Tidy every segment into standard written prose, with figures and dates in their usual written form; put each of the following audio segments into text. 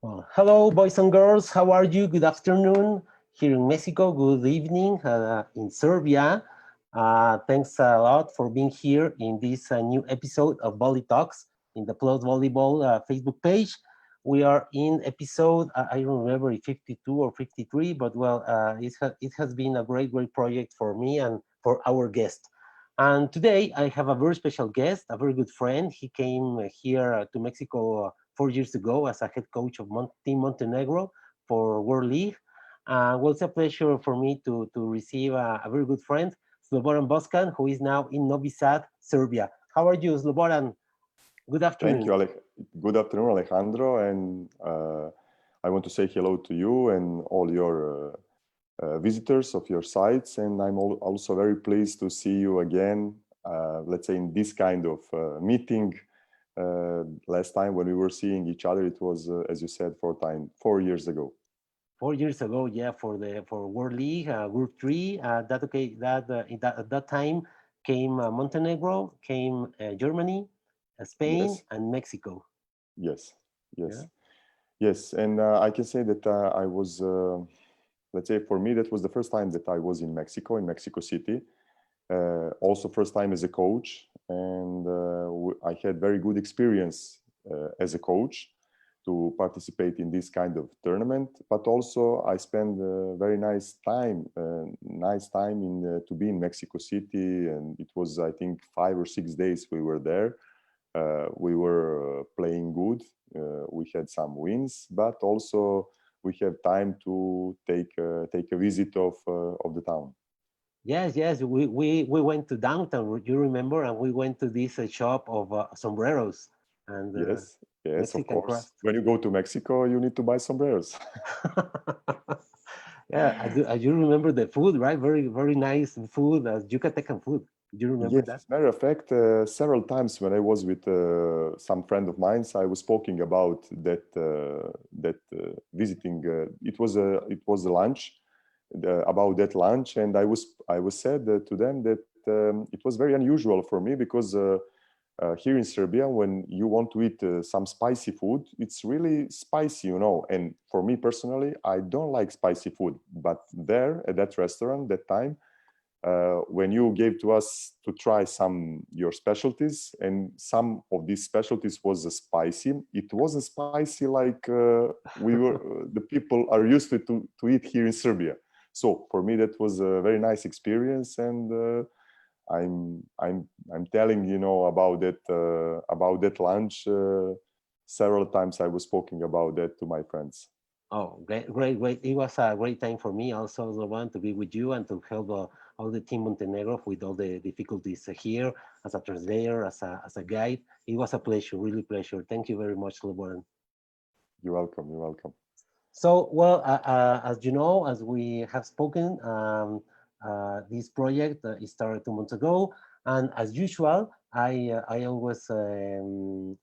Well, hello, boys and girls. How are you? Good afternoon here in Mexico. Good evening in Serbia. Thanks a lot for being here in this new episode of Volley Talks in the Plus Volleyball Facebook page. We are in episode, I don't remember if 52 or 53, but well, it has been a great project for me and for our guest. And today I have a very special guest, a very good friend. He came here to Mexico 4 years ago as a head coach of Team Montenegro for World League. Well, it's a pleasure for me to receive a very good friend, Slobodan Boskan, who is now in Novi Sad, Serbia. How are you, Slobodan? Good Thank afternoon. you, Good afternoon, Alejandro, and I want to say hello to you and all your visitors of your sites. And I'm also very pleased to see you again, let's say in this kind of meeting. Last time when we were seeing each other, it was, as you said, 4 years ago. 4 years ago, yeah, for World League Group Three. At that time came Montenegro, came Germany, Spain, Yes, and Mexico. yes, Yeah. yes, yes. And I can say that I was, let's say, for me, that was the first time that I was in Mexico City. Also, first time as a coach, and I had very good experience as a coach to participate in this kind of tournament. But also, I spent a very nice time in to be in Mexico City, and it was, I think, 5 or 6 days we were there. We were playing good. We had some wins, but also we have time to take a visit of the town. Yes. We went to downtown. You remember, and we went to this shop of sombreros and Yes, yes, of Mexican course. craft. When you go to Mexico, you need to buy sombreros. Yeah, I do remember the food, right? Very nice food, Yucatecan food. Do you remember Yes, that? as a matter of fact, several times when I was with some friend of mine, I was speaking about that visiting. It was a lunch about that lunch, and I was said to them that it was very unusual for me because here in Serbia, when you want to eat some spicy food, it's really spicy, And for me personally, I don't like spicy food. But there at that restaurant, that time, when you gave to us to try some your specialties, and some of these specialties was spicy, it wasn't spicy like the people are used to eat here in Serbia. So for me, that was a very nice experience, and I'm telling about that lunch several times. I was speaking about that to my friends. Oh, great. It was a great time for me also, the one to be with you and to help all the team Montenegro with all the difficulties here as a translator, as a guide. It was a pleasure, really pleasure. Thank you very much, Slobodan. You're welcome. You're welcome. So, well, as you know, as we have spoken, this project started 2 months ago, and as usual, I always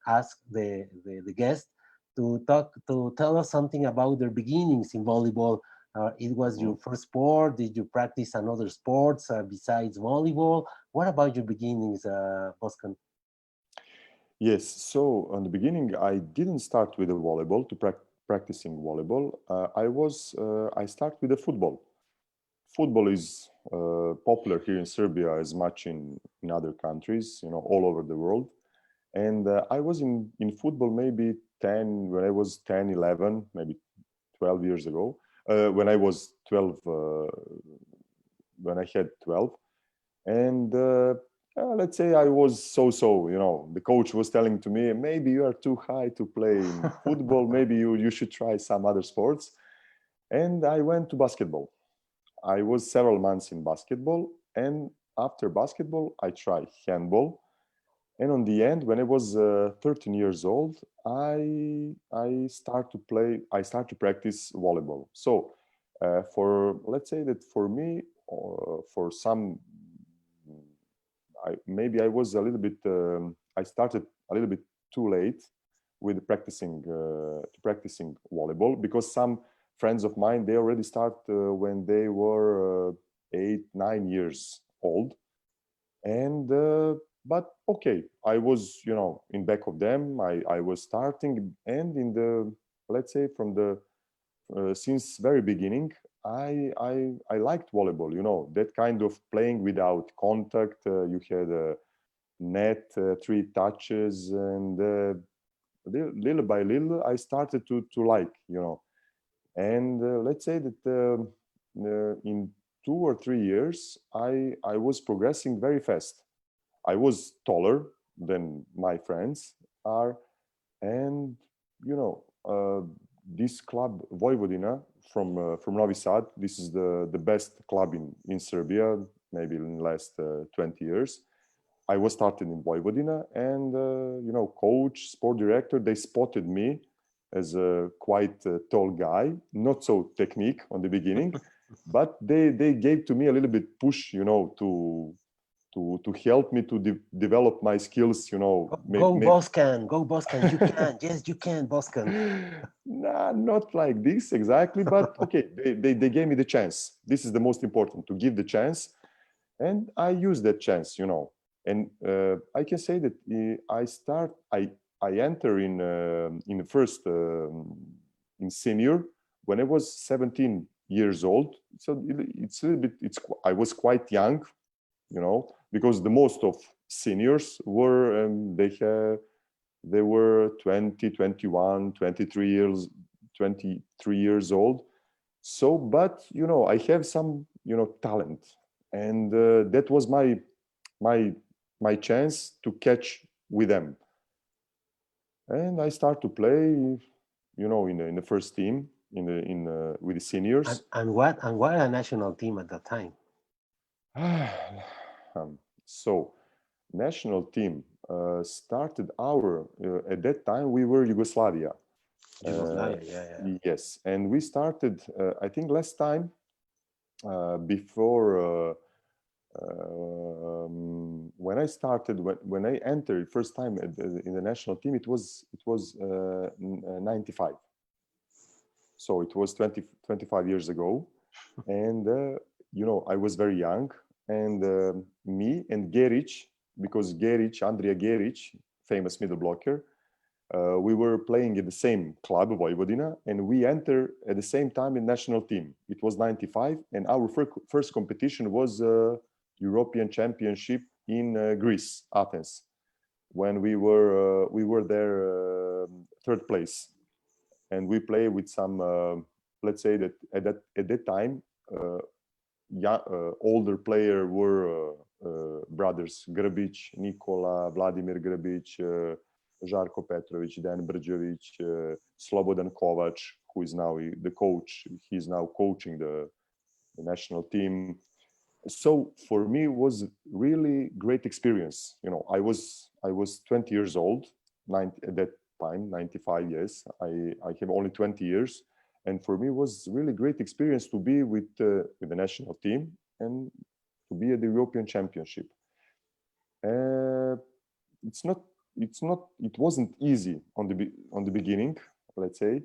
ask the guest to tell us something about their beginnings in volleyball. It was Mhm. your first sport. Did you practice another sports besides volleyball? What about your beginnings, Boscan? Yes. So on the beginning, I didn't start with the volleyball to practicing volleyball. I start with the football. Football is popular here in Serbia as much in other countries, all over the world. And I was in football maybe 10 when I was 10, 11, maybe 12 years ago. When I was 12, when I had 12, and let's say I was so. The coach was telling to me, maybe you are too high to play in football. Maybe you should try some other sports. And I went to basketball. I was several months in basketball, and after basketball, I tried handball. And on the end, when I was 13 years old, I start to play. I start to practice volleyball. So, for let's say that for me, or for some, maybe I was a little bit. I started a little bit too late with practicing volleyball, because some friends of mine, they already start when they were 8, 9 years old. And but okay, I was in back of them. I was starting, and let's say from the since very beginning, I liked volleyball. You know, that kind of playing without contact. You had a net, three touches, and little by little, I started to like. You know, and let's say that in 2 or 3 years, I was progressing very fast. I was taller than my friends are, and you know, this club Vojvodina from Novi Sad. This is the best club in Serbia, maybe in the last 20 years. I was started in Vojvodina, and you know, coach, sport director, they spotted me as a quite tall guy, not so technique on the beginning, but they gave to me a little bit push, you know, to help me to develop my skills, you know. Go Boscan, go Boscan, you can, yes, you can, Boscan. Nah, not like this exactly, but okay, they gave me the chance. This is the most important, to give the chance, and I use that chance, you know. And I can say that I enter in the first in senior when I was 17 years old. So it's a little bit. I was quite young, you know, because the most of seniors were they were 20, 21, 23 years old. So, but you know, I have some, you know, talent, and that was my my chance to catch with them. And I start to play, you know, in the first team in with the seniors. And what a national team at that time. So national team started our at that time we were Yugoslavia. Yugoslavia, yeah. Yes, and we started I think last time before when I started when I entered first time in the national team it was 95. So it was 25 years ago, and you know, I was very young, and me and Geric, because Andrija Geric, famous middle blocker, we were playing in the same club, Vojvodina, and we entered at the same time in national team. It was 95, and our first competition was European Championship in Greece, Athens, when we were there third place, and we play with some let's say that at that time yeah, older player were brothers Grbic, Nikola, Vladimir Grbic, Žarko Petrovic, Dan Brđević, Slobodan Kovac, who is now the coach. He's now coaching the national team. So for me, it was really great experience. You know, I was 20 years old, at that time, 95 years. I have only 20 years. And for me, it was really great experience to be with the national team and to be at the European Championship. It wasn't easy on the beginning, let's say,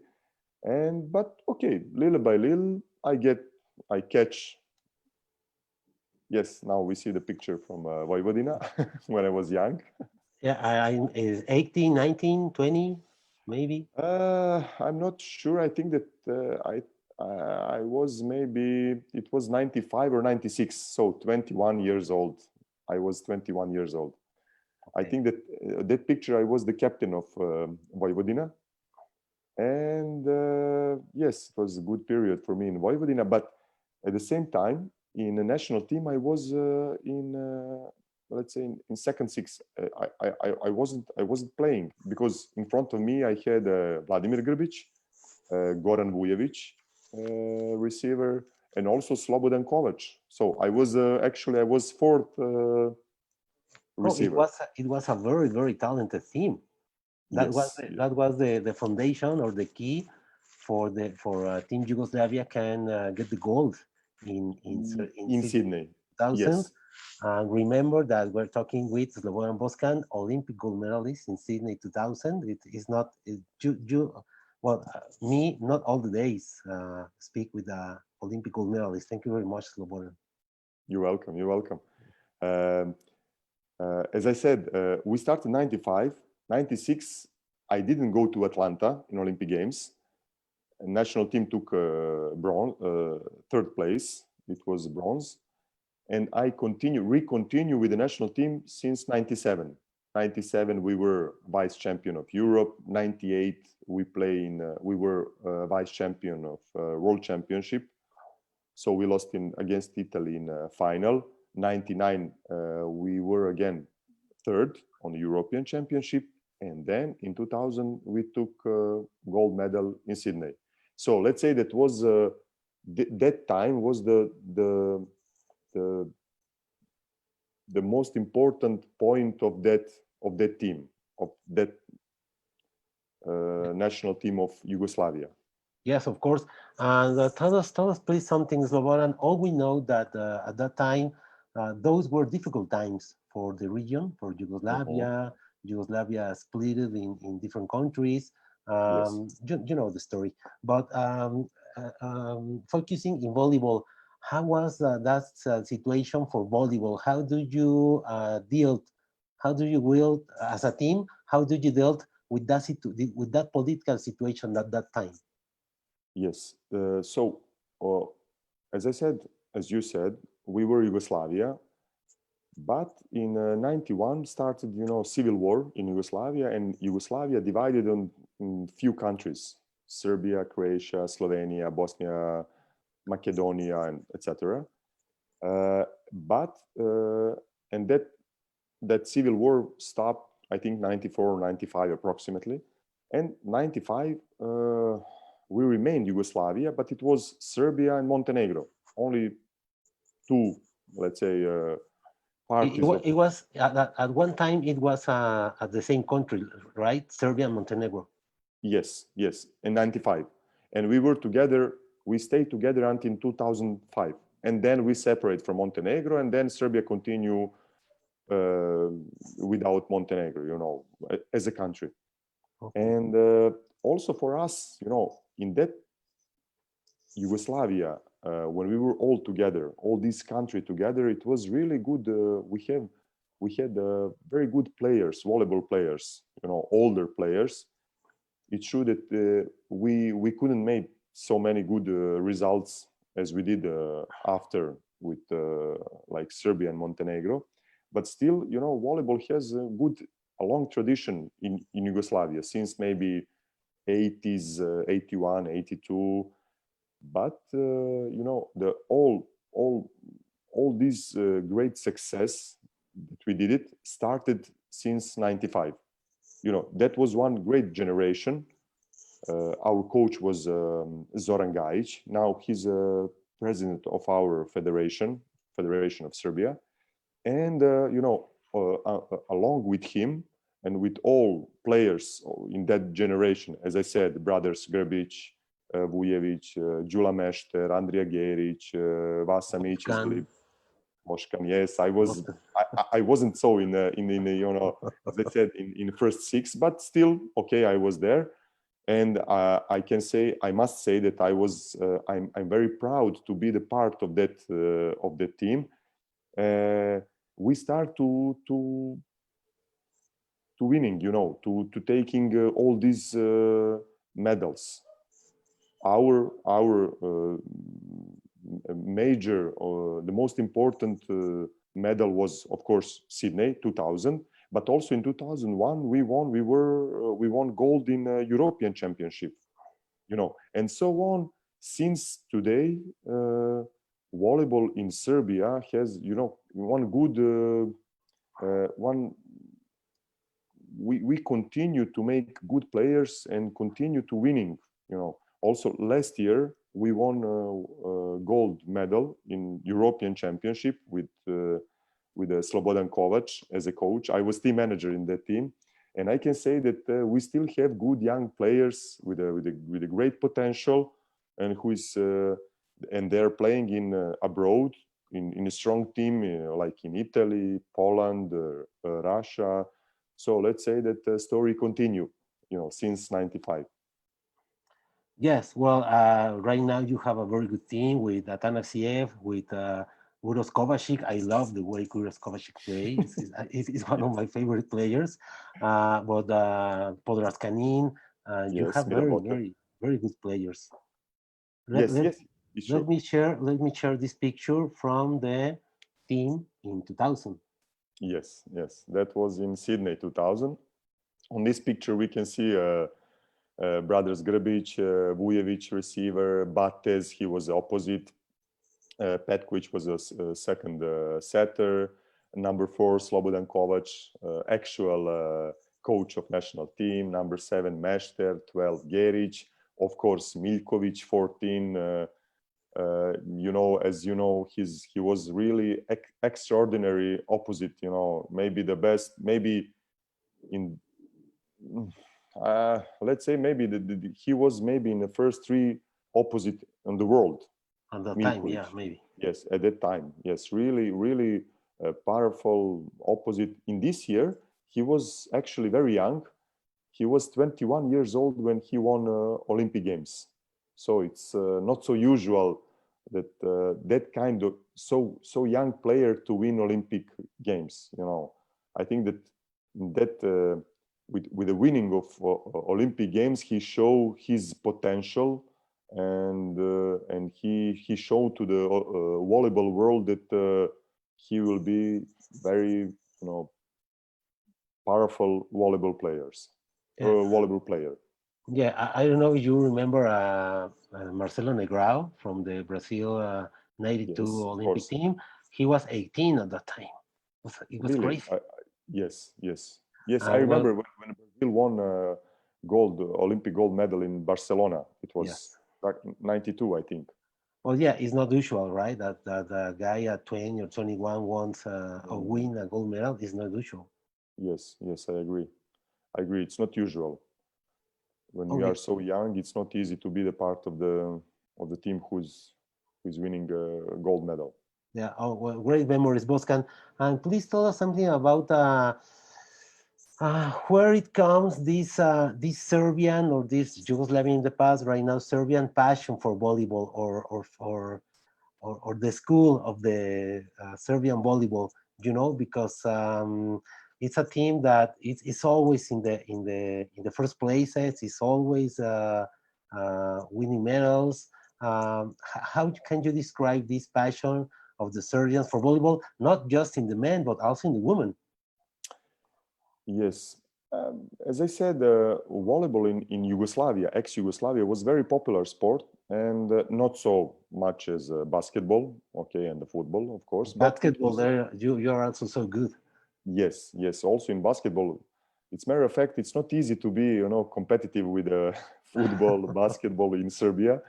but okay, little by little, I catch. Yes, now we see the picture from Vojvodina when I was young. Yeah, I is 18, 19, 20, maybe. I'm not sure. I think that I was maybe it was 95 or 96, so 21 years old. I was 21 years old. Okay. I think that that picture I was the captain of Vojvodina, and yes, it was a good period for me in Vojvodina. But at the same time, in the national team, I was let's say in second six. I wasn't playing because in front of me I had Vladimir Grbic, Goran Vujevic, receiver, and also Slobodan Kovac. So I was actually I was fourth receiver. It was a very, very talented team. That was the foundation or the key for Team Yugoslavia can get the gold in Sydney. 2000. Yes. And remember that we're talking with Slobodan Boscan, Olympic gold medalist in Sydney 2000. It is not me not all the days speak with the Olympic gold medalist. Thank you very much, Slobodan. You're welcome. You're welcome. As I said, we started 95, 96. I didn't go to Atlanta in Olympic Games. national team took bronze, third place. It was bronze, and I continue with the national team since '97. '97 we were vice champion of Europe. '98 we were vice champion of World Championship. So we lost against Italy in final. '99 we were again third on the European Championship, and then in 2000 we took gold medal in Sydney. So let's say that was that time was the the most important point of that team, of that national team of Yugoslavia. Yes, of course. And tell us, please, something, Slobodan. All we know that at that time, those were difficult times for the region, for Mhm. Yugoslavia. Yugoslavia split it in different countries. Yes. You know the story. But focusing in volleyball, how was that situation for volleyball? How do you deal? How do you deal as a team? How do you deal with with that political situation at that time? Yes. So, as I said, as you said, we were Yugoslavia, but in '91 started, civil war in Yugoslavia, and Yugoslavia divided on in few countries: Serbia, Croatia, Slovenia, Bosnia, Macedonia, and etc. But and that civil war stopped, I think, '94 or '95 approximately, and '95 we remained Yugoslavia, but it was Serbia and Montenegro, only two, let's say, parties of. It was at one time it was at the same country, right? Serbia and Montenegro. Yes, yes, in '95, and we were together. We stayed together until 2005, and then we separate from Montenegro, and then Serbia continue uh, without Montenegro, as a country. Okay. And also for us, in that Yugoslavia, when we were all together, all these countries together, it was really good. We had very good players, volleyball players, older players. It's true that we couldn't make so many good results as we did after with like Serbia and Montenegro, but still, volleyball has a long tradition in Yugoslavia since maybe '80s, '81, '82. But the all these great success that we did it started since '95. That was one great generation. Our coach was Zoran Gajic. Now he's a president of our Federation of Serbia. And along with him and with all players in that generation, as I said, brothers Grbic, Vujevic, Đula Mešter, Andrija Geric, Vasa Mićić, Can Moškan. Yes, I wasn't so as I said, in first six, but still okay, I was there. And I must say that I'm very proud to be the part of that team. We start to winning, to taking all these medals. Our major, the most important medal was, of course, Sydney 2000. But also in 2001, we won gold in European Championship, and so on. Since today, volleyball in Serbia has, one good one. We continue to make good players and continue to winning. Also last year we won a gold medal in European Championship with Slobodan Kovac as a coach. I was team manager in that team, and I can say that we still have good young players with a great potential, and and they're playing in abroad in a strong team like in Italy, Poland, Russia. So let's say that the story continue, since '95. yes. Well, right now you have a very good team with Atanasiev, with Uros Kovacic. I love the way Uros Kovacic plays. He's one of Yes, my favorite players. But Podraskanin, you yes, have Mira Boter. very good players. Let, Yes, let, yes, it's true. let me share this picture from the team in 2000. Yes, yes, that was in Sydney 2000. On this picture, we can see brothers Grbic, Vujevic receiver, Bates, he was the opposite. Petkovic was a second setter. Number 4, Slobodan Kovac, actual coach of national team. Number 7, Mešter. 12, Geric. Of course, Miljkovic, 14. As you know, he was really extraordinary opposite. Maybe the best. Maybe in let's say maybe he was maybe in the first 3 opposite in the world. At that time, Miljkovic. yeah, maybe. Yes, at that time. Yes, really, really powerful opposite. In this year, he was actually very young. He was 21 years old when he won Olympic Games. So it's not so usual that that kind of so young player to win Olympic Games. I think that with the winning of Olympic Games, he showed his potential, and he showed to the volleyball world that he will be very powerful Yeah, volleyball player. yeah. I don't know if you remember Marcelo Negrão from the Brazil '92 Yes, of Olympic course. team. He was 18 at that time. It was Really, crazy. yes, yes, yes. I And well, remember when Brazil won gold Olympic gold medal in Barcelona. It was yes. like 92, I think. Well, yeah, it's not usual, right? That a guy at 20 or 21 wants or Mm, win a gold medal is not usual. yes, yes, I agree. I agree. It's not usual. When we are Okay. so young, it's not easy to be the part of the team who's winning a gold medal. Yeah. Oh, well, great memories, Boscan. And please tell us something about where it comes this Serbian or this Yugoslavian in the past, right now Serbian passion for volleyball, or the school of the Serbian volleyball. Because it's a team that it's always in the first places. It's always winning medals. How can you describe this passion of the Serbians for volleyball, not just in the men but also in the women? Yes. As I said, volleyball in Yugoslavia, ex-Yugoslavia, was very popular sport, and not so much as basketball, okay, and the football, of course. But it Basketball, was, there you are also so good. yes, yes. Also in basketball, it's matter of fact, it's not easy to be, competitive with football, basketball in Serbia,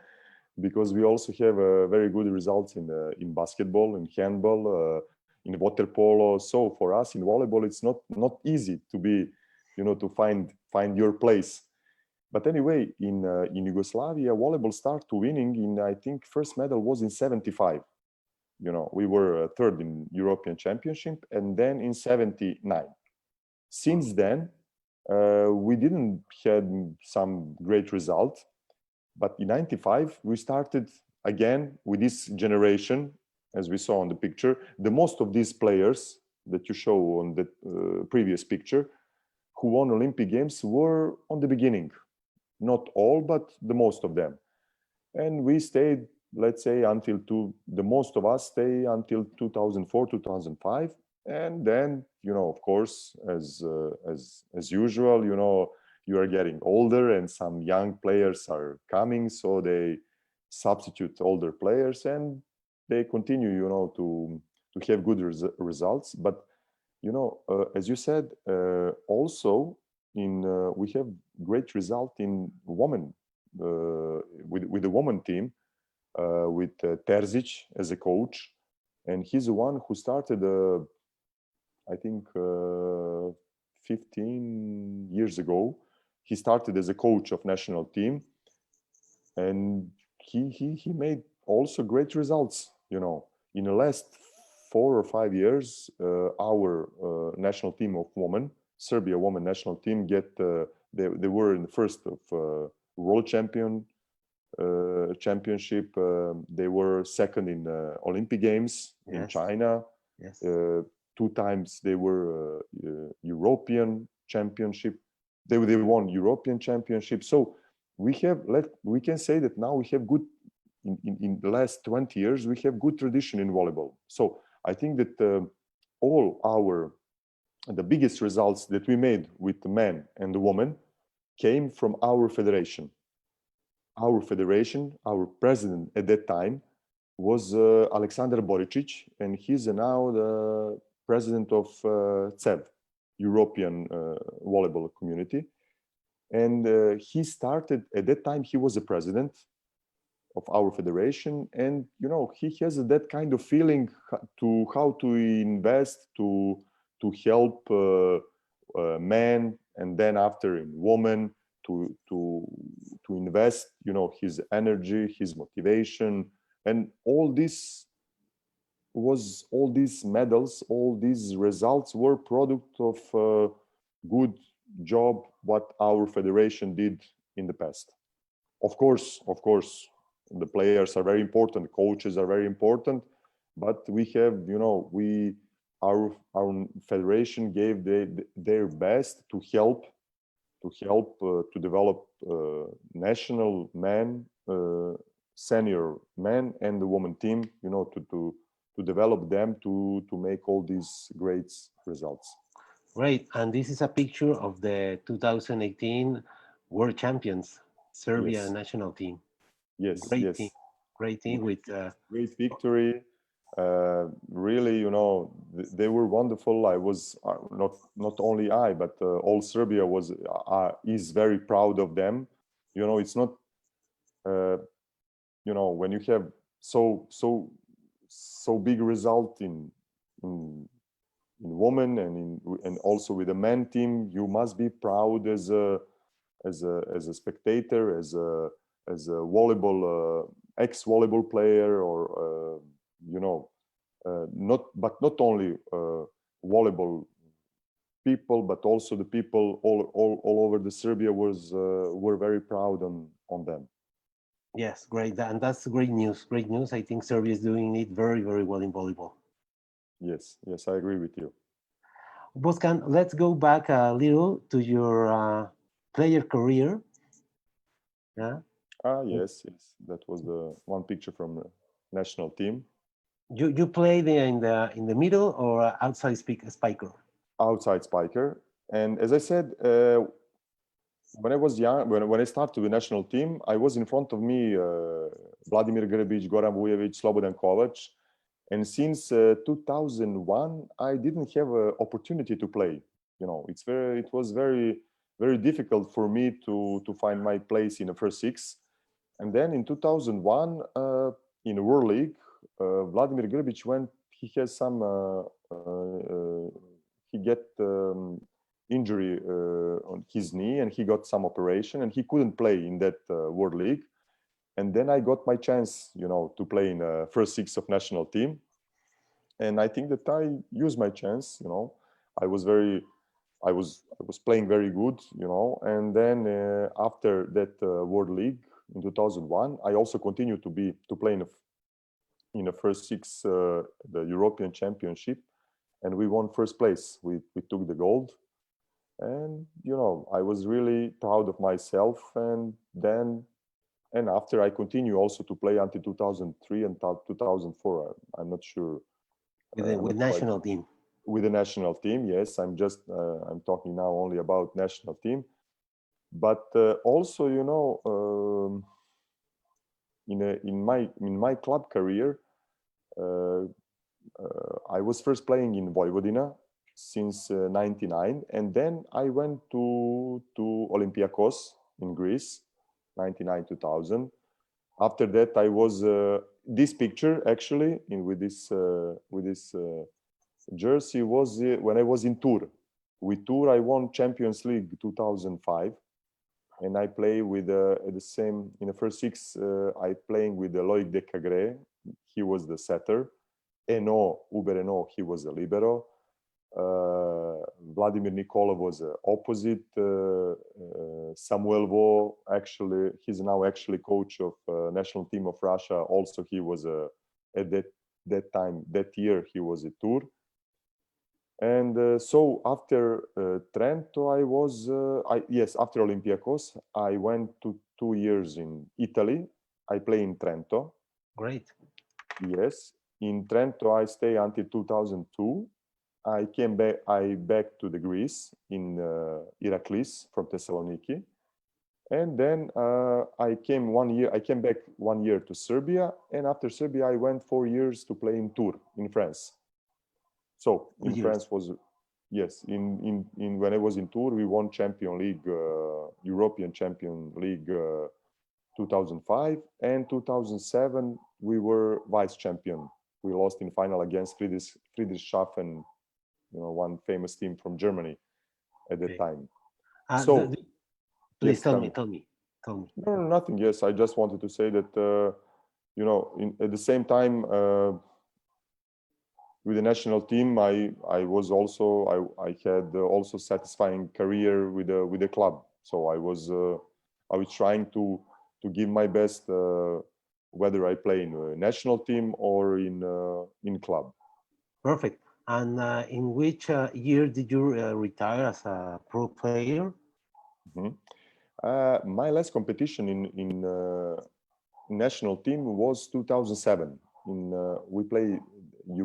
because we also have very good results in basketball, in handball, in water polo. So for us in volleyball, it's not easy to be, to find your place. But anyway, in Yugoslavia, volleyball started to winning in, I think, first medal was in 75. We were third in European Championship, and then in 79. Since then, we didn't had some great result, but in 95, we started again with this generation, as we saw on the picture. The most of these players that you show on the previous picture who won Olympic Games were on the beginning. Not all, but the most of them. And we stayed, let's say, the most of us stay until 2004, 2005. And then, of course, as usual, you are getting older and some young players are coming, so they substitute older players and they continue, to have good results. But, as you said, also we have great result in women, with the women team, with Terzic as a coach. And he's the one who started, I think, 15 years ago. He started as a coach of national team, and he made also great results. In the last 4 or 5 years, our national team of women, Serbia women national team, they were in the first of world championship. They were second in Olympic Games in Yes, China. yes. 2 times they were European championship. They won European championship. So we can say that now we have good in the last 20 years we have good tradition in volleyball. So I think that all our the biggest results that we made with the men and the women came from our federation. Our federation, our president at that time was Alexander Boricic, and he's now the president of CEV, European Volleyball Community. And he started, at that time, he was a president of our federation. And, you know, he has that kind of feeling to how to invest, to help men, and then after in women, to invest, you know, his energy, his motivation, and all these medals, all these results were product of good job what our federation did in the past. Of course, the players are very important, coaches are very important, but we have, you know, our federation gave their best to help to develop national men, senior men and the women team, you know, to develop them to make all these great results. Great. And this is a picture of the 2018 World Champions, Serbia Yes. national team. Yes, Great yes. team. Great team with great victory. Really, you know, they were wonderful. I was not only I, but all Serbia is very proud of them. You know, it's not, you know, when you have so big result in women and also with the men team, you must be proud as a spectator, as a volleyball ex-volleyball player, or you know, not only volleyball people, but also the people all over the Serbia were very proud on them. yes, great. And that's great news. Great news. I think Serbia is doing it very, very well in volleyball. Yes, I agree with you. Boskan, let's go back a little to your player career. Yeah. Yes. That was the one picture from the national team. You play in the middle or outside spiker? Outside spiker. And as I said, when I was young, when I started with the national team, I was in front of me Vladimir Grbić, Goran Vujević, Slobodan Kovac. And since 2001, I didn't have an opportunity to play. You know, it was very, very difficult for me to find my place in the first six. And then in 2001, in the World League, Vladimir Grbić went. He has some. He get injury on his knee, and he got some operation, and he couldn't play in that World League. And then I got my chance, you know, to play in the first six of national team. And I think that I used my chance, you know. I was playing very good, you know. And then after that World League in 2001, I also continued to play in the first six, the European Championship, and we won first place. We took the gold, and you know, I was really proud of myself. And after I continue also to play until 2003 and 2004. I'm not sure. With national team. With the national team, yes. I'm talking now only about national team, but also, you know, in my club career, I was first playing in Vojvodina since '99, and then I went to Olympiacos in Greece, 99-2000. After that, I was this picture actually with this jersey was when I was in Tour. With Tour, I won Champions League 2005, and I play with the same in the first six. I playing with Loic de Cagre. He was the setter. Uber Eno, he was a libero. Vladimir Nikolov was opposite. Samuel Vo, actually, he's now actually coach of national team of Russia. Also, he was at that time, that year, he was a Tour. And so after Trento, I was, yes, after Olympiacos, I went to 2 years in Italy. I play in Trento. Great. Yes. In Trento, I stay until 2002. I came back, back to the Greece in Iraklis from Thessaloniki. And then I came 1 year, I came back 1 year to Serbia. And after Serbia, I went 4 years to play in Tours in France. So in Years. France was, yes, in when I was in Tours, we won Champion League, European Champion League 2005, and 2007 we were vice champion. We lost in final against Friedrichshafen, one famous team from Germany at that Okay. time. Uh, So the- please yes, tell tell me, me. tell me, tell me. No, no, nothing. Yes, I just wanted to say that at the same time. With the national team, I was also I had also satisfying career with the club. So I was trying to give my best, whether I play in a national team or in club. Perfect. And in which year did you retire as a pro player? Mhm. My last competition in national team was 2007. We play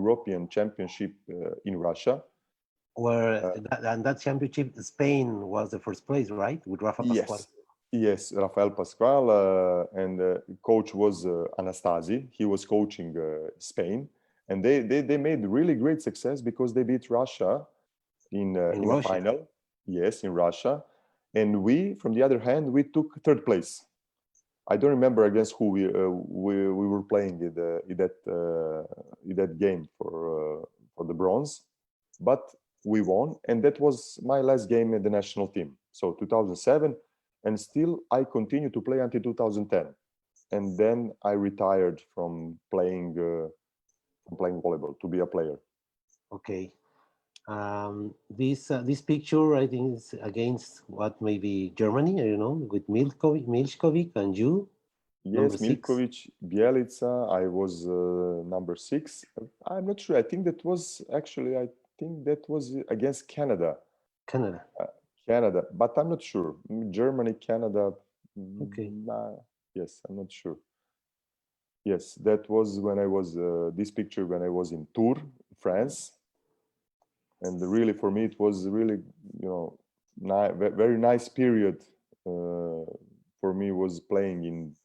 European Championship in Russia. Where Uh, and that championship, Spain was the first place, right? With Rafa Pascual. Yes, yes, Rafael Pascual, and coach was Anastasi. He was coaching Spain, and they made really great success because they beat Russia In in a Russia. final. Yes, in Russia, and we, from the other hand, we took third place. I don't remember against who we were playing in that game for the bronze, but we won, and that was my last game in the national team. So 2007, and still I continued to play until 2010, and then I retired from playing volleyball to be a player. Okay. This picture, I think, is against what maybe Germany, I don't know, with Milkovic and you, number Yes, 6, Milkovic, Bielica. I was number 6. I'm not sure. I think that was against Canada. Canada. Uh, Canada, but I'm not sure. Germany, Canada. Okay. Yes, I'm not sure. Yes, that was when I was this picture when I was in Tours, France, and really for me it was really very nice period for me was playing in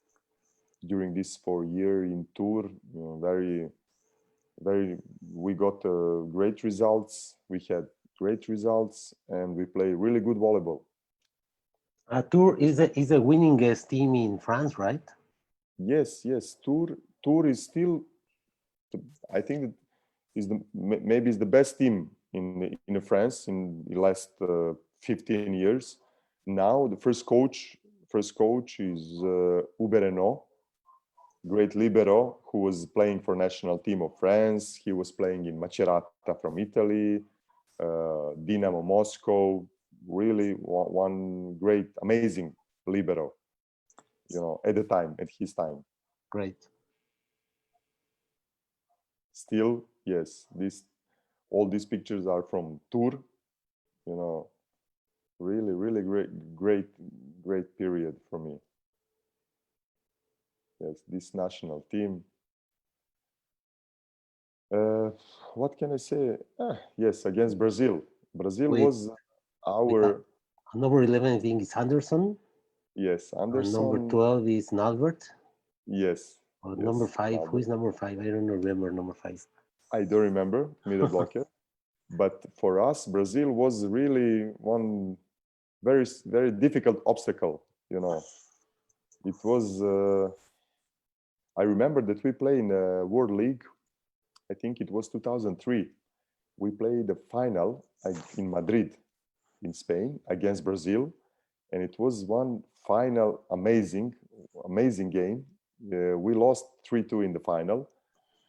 during this 4 year in Tours. Very we got great results. We had great results, and we play really good volleyball. Tour is the winningest team in France, right? Yes, yes. Tour is still, I think, that is maybe is the best team in France in the last 15 years. Now the first coach is Ubereno, great libero who was playing for national team of France. He was playing in Macerata from Italy, Dynamo Moscow. Really one great, amazing libero. At the time, at his time. Great. Still, yes, all these pictures are from Tours. Really, really great period for me. Yes, this national team. What can I say? Yes, against Brazil. Brazil With was with our, number 11, I think, is Anderson, yes, and number Anderson. 12 is Nalbert. Yes, Or number yes. 5, who Albert. is number 5? I don't remember number 5. I don't remember middle blocker, but for us, Brazil was really one very difficult obstacle. It was. I remember that we played in a World League. I think it was 2003. We played the final in Madrid, in Spain, against Brazil, and it was one final amazing game. We lost 3-2 in the final.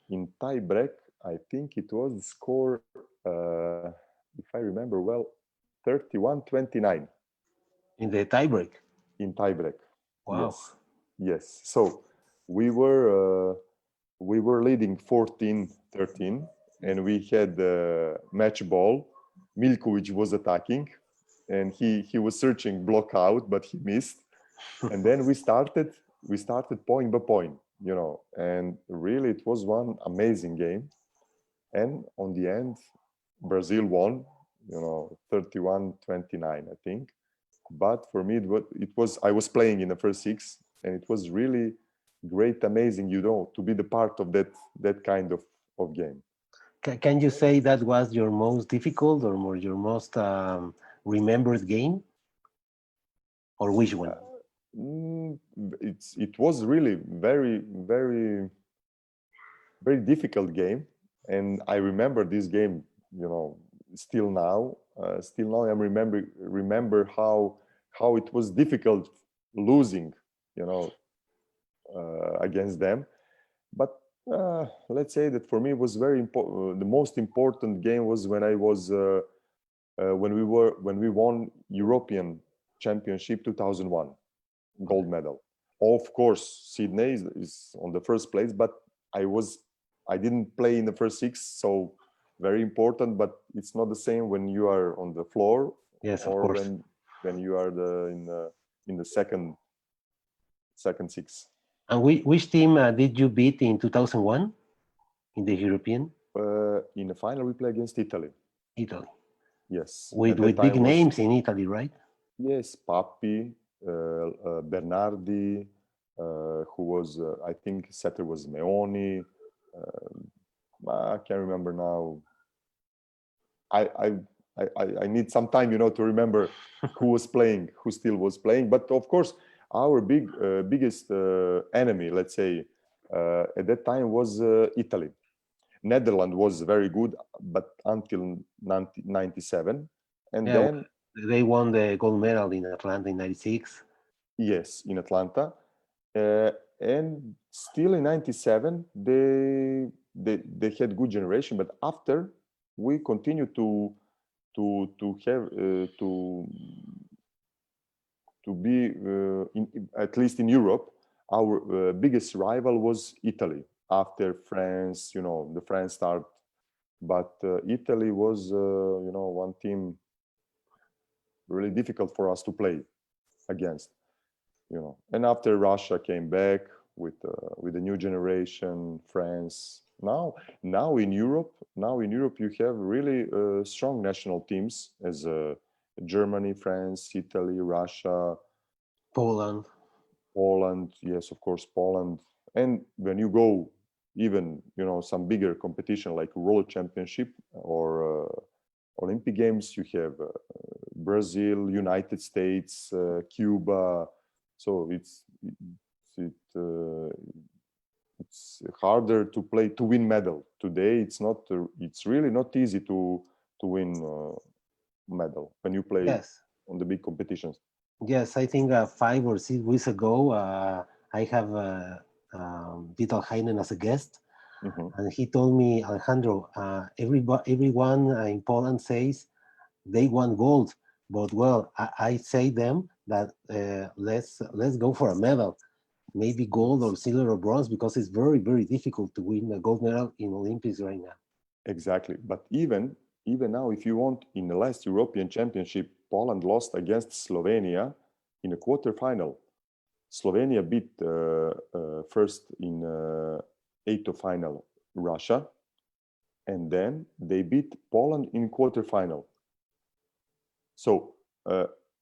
In tie break, I think it was the score, if I remember well, 31-29 In the tiebreak. in tie break. Wow. Yes. So we were leading 14-13, and we had the match ball. Milkovic was attacking, and he was searching block out, but he missed. And then we started point by point, and really it was one amazing game. And on the end, Brazil won, 31-29, I think. But for me, it was I was playing in the first six, and it was really great, amazing, to be the part of that kind of game. Can you say that was your most difficult or more your most remembered game, or which one? Mm, it was really very, very, very difficult game, and I remember this game, still now. Still now, I remember how it was difficult losing, you know, against them. But let's say that for me it was very important. The most important game was when I was when we won European Championship 2001, gold medal. Of course, Sydney is on the first place, but I didn't play in the first six, so very important. But it's not the same when you are on the floor Yes, of or course. when you are in the second six. And which team did you beat in 2001 in the European? In the final, we play against Italy. Italy. Yes, With at that with big time was names in Italy, right? yes, Papi, Bernardi, who was I think setter was Meoni. I can't remember now. I I I need some time, to remember who was playing, who still was playing. But of course, our biggest enemy, let's say, at that time was Italy. Netherlands was very good, but until 97, and Yeah, then they won the gold medal in Atlanta in '96. yes, in Atlanta, uh, and still in 97 they had good generation, but after we continue to have to be at least in Europe, our biggest rival was Italy. After France, the France start, but Italy was one team really difficult for us to play against. And after Russia came back with the new generation, France. Now in Europe you have really strong national teams as Germany, France, Italy, Russia, Poland. Poland. Yes, of course, Poland. And when you go even some bigger competition like World Championship or Olympic Games, you have Brazil, United States, Cuba. So it, it's harder to win medal today. It's not. It's really not easy to win medal when you play Yes, on the big competitions. yes. I think 5 or 6 weeks ago, I have Vital Heinen as a guest, Hmm. and he told me, Alejandro, everyone in Poland says they want gold, but well, I say them that let's go for a medal, maybe gold or Yes, silver or bronze, because it's very difficult to win a gold medal in Olympics right now. exactly. But even now, if you want, in the last European Championship, Poland lost against Slovenia in a quarterfinal. Slovenia beat first in eighth of final Russia, and then they beat Poland in quarterfinal. So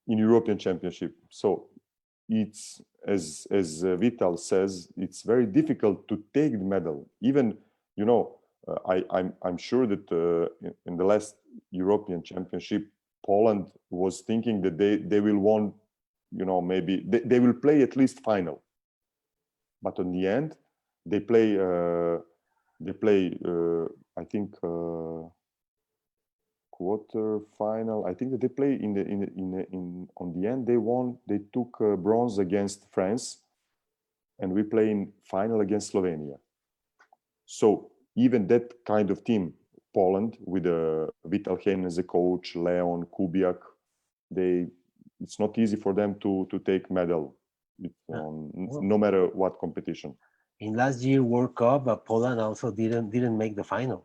in European Championship, so it's as Vital says, it's very difficult to take the medal. Even I'm sure that in the last European Championship, Poland was thinking that they will won, maybe they will play at least final. But in the end, they play. They play. I think quarter final. I think that they play in on the end. They won. They took bronze against France, and we play in final against Slovenia. So even that kind of team, Poland with Vital Heinen as a coach, Leon Kubiak, they it's not easy for them to take medal Uh, well, no matter what competition. in last year World Cup, Poland also didn't make the final.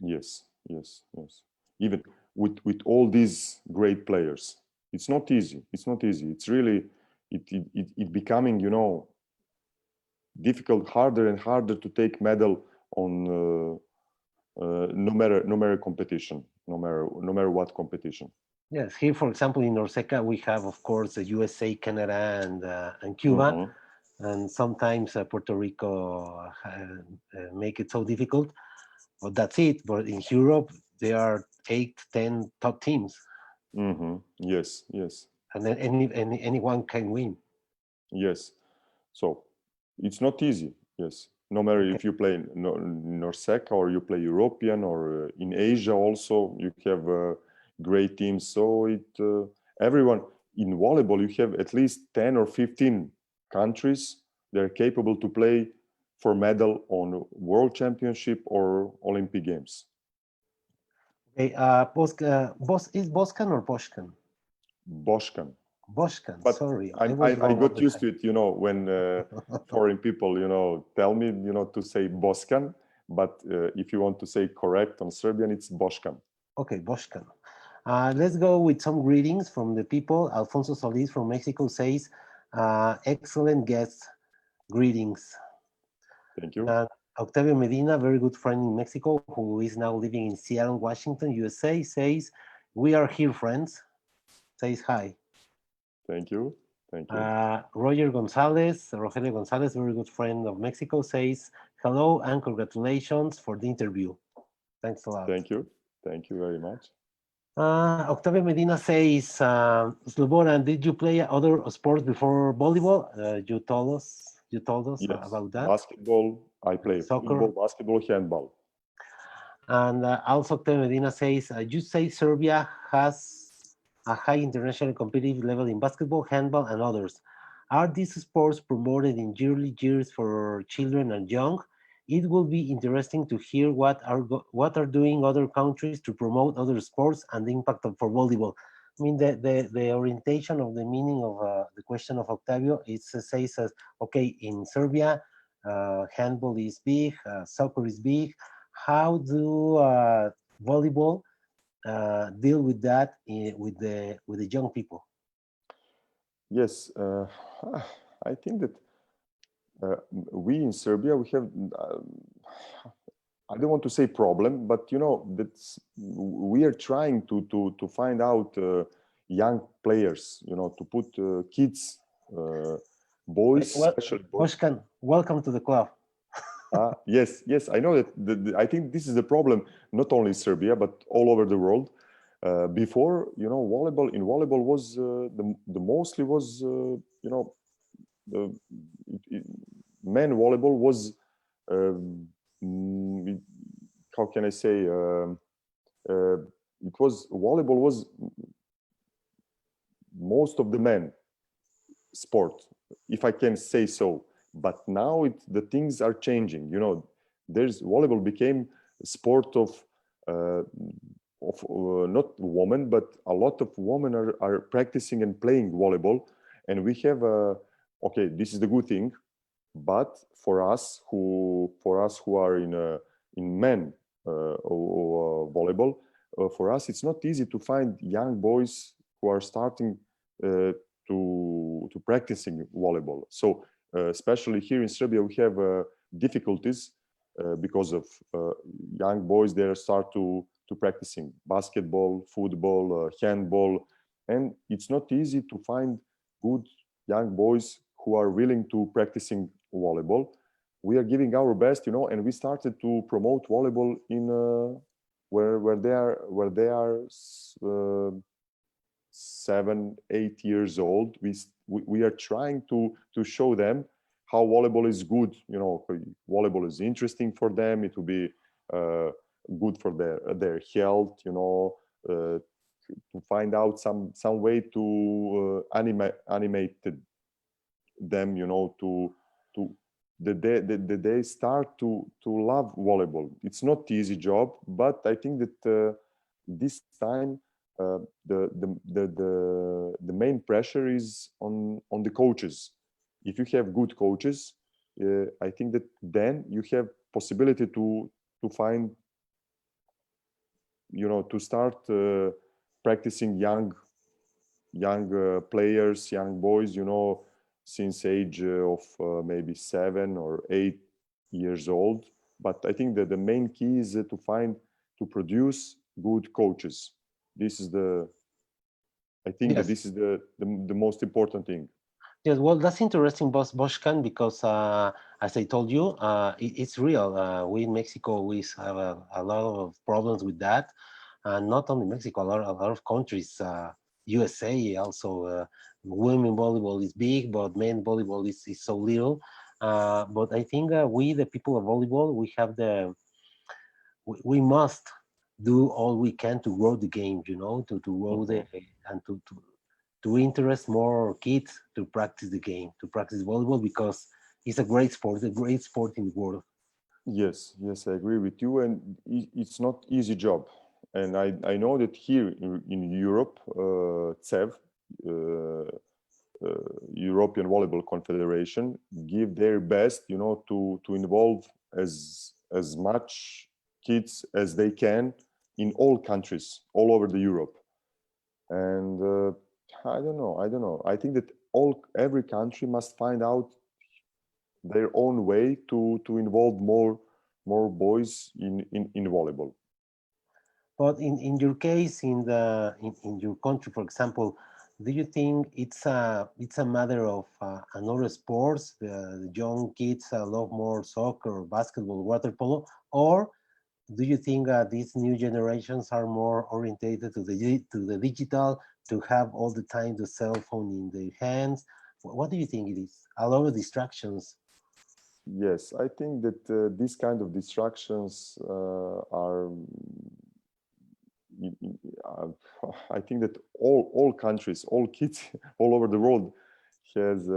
Yes, yes, yes. Even with all these great players, it's not easy. It's not easy. It's really it becoming, you know, difficult, harder and harder to take medal on no matter competition, no matter what competition. Yes, here, for example, in Orseca, we have, of course, the USA, Canada, and Cuba, Hmm. and sometimes Puerto Rico make it so difficult. But that's it. But in Europe, there are 8, 10 top teams, Hmm. Yes, yes, and then anyone can win. yes. So it's not easy. Yes, no matter Okay. if you play Norseca or you play European or in Asia also, you have great teams. So everyone in volleyball, you have at least 10 or 15 countries that are capable to play for medal on World Championship or Olympic Games. Okay. Bos is Boscan or Boschkan? Boschkan. Boschkan. But Sorry, I, I I, was I wrong all got the used time. to it, you know, when foreign people, you know, tell me, you know, to say Boskan. But if you want to say correct on Serbian, it's Boškan. Okay, Boschkan. Let's go with some greetings from the people. Alfonso Solis from Mexico says, excellent guest, greetings. Thank you. And Octavio Medina, very good friend in Mexico, who is now living in Seattle, Washington, USA, says, we are here, friends. Says hi. Thank you. Thank you. Roger Gonzalez, Rogelio Gonzalez, very good friend of Mexico, says, hello and congratulations for the interview. Thanks a lot. Thank you. Thank you very much. Octavio Medina says, Slobodan, did you play other sports before volleyball? You told us Yes. about that. Basketball, I play Soccer. football, basketball, handball. And also Octavio Medina says, you say Serbia has a high international competitive level in basketball, handball, and others. Are these sports promoted in early years for children and young? It will be interesting to hear what are doing other countries to promote other sports and the impact for volleyball. I mean, the orientation of the meaning of the question of Octavio, it says, okay, in Serbia, handball is big, soccer is big. How do volleyball deal with that with the young people? Yes. I think that we in Serbia, we have, I don't want to say problem, but you know, we are trying to find out young players, you know, to put kids, boys, Well, especially boys. Boshkan, welcome to the club. Yes, yes, I know that. I think this is the problem, not only Serbia but all over the world. Before, you know, volleyball was the mostly was you know the it, men volleyball was mm, how can I say uh, it was volleyball was most of the men sport, if I can say so. But now the things are changing. You know, there's volleyball became a sport uh, of not women, but a lot of women are practicing and playing volleyball, and we have okay, this is the good thing. But for us who are in men or volleyball, for us it's not easy to find young boys who are starting uh, to practicing volleyball. So especially here in Serbia, we have difficulties because of young boys that start to practicing basketball, football, handball, and it's not easy to find good young boys who are willing to practicing volleyball. We are giving our best, you know, and we started to promote volleyball in where they are 7, 8 years old. We are trying to show them how volleyball is good. You know, volleyball is interesting for them. It will be good for their health. You know, to find out some way to animate them. You know, to they start to love volleyball. It's not easy job, but I think that this time the main pressure is on the coaches. If you have good coaches, I think that then you have possibility to find to start practicing young players, young boys, since age of maybe 7 or 8 years old. But I think that the main key is to produce good coaches. This is I think that Yes. this is the most important thing. Yes, well, that's interesting, Boschkan, because as I told you, it's real. We in Mexico, we have a lot of problems with that, and not only Mexico, a lot of countries. USA also, women volleyball is big, but men volleyball is so little. But I think we, the people of volleyball, we must do all we can to grow the game, to grow the Mhm. and to interest more kids to practice the game, to practice volleyball, because it's a great sport in the world. Yes, yes, I agree with you. And it's not easy job. And I know that here in Europe, CEV, uh, European Volleyball Confederation, give their best, to involve as much kids as they can in all countries, all over the Europe. And I don't know. I think that every country must find out their own way to involve more boys in volleyball. But in your case, in your country, for example, do you think it's a matter of another sports? The young kids love more soccer, basketball, water polo, or do you think these new generations are more orientated to the digital, to have all the time the cell phone in their hands? What do you think it is? A lot of distractions. Yes, I think that these kind of distractions are. Uh, I think that all countries, all kids all over the world has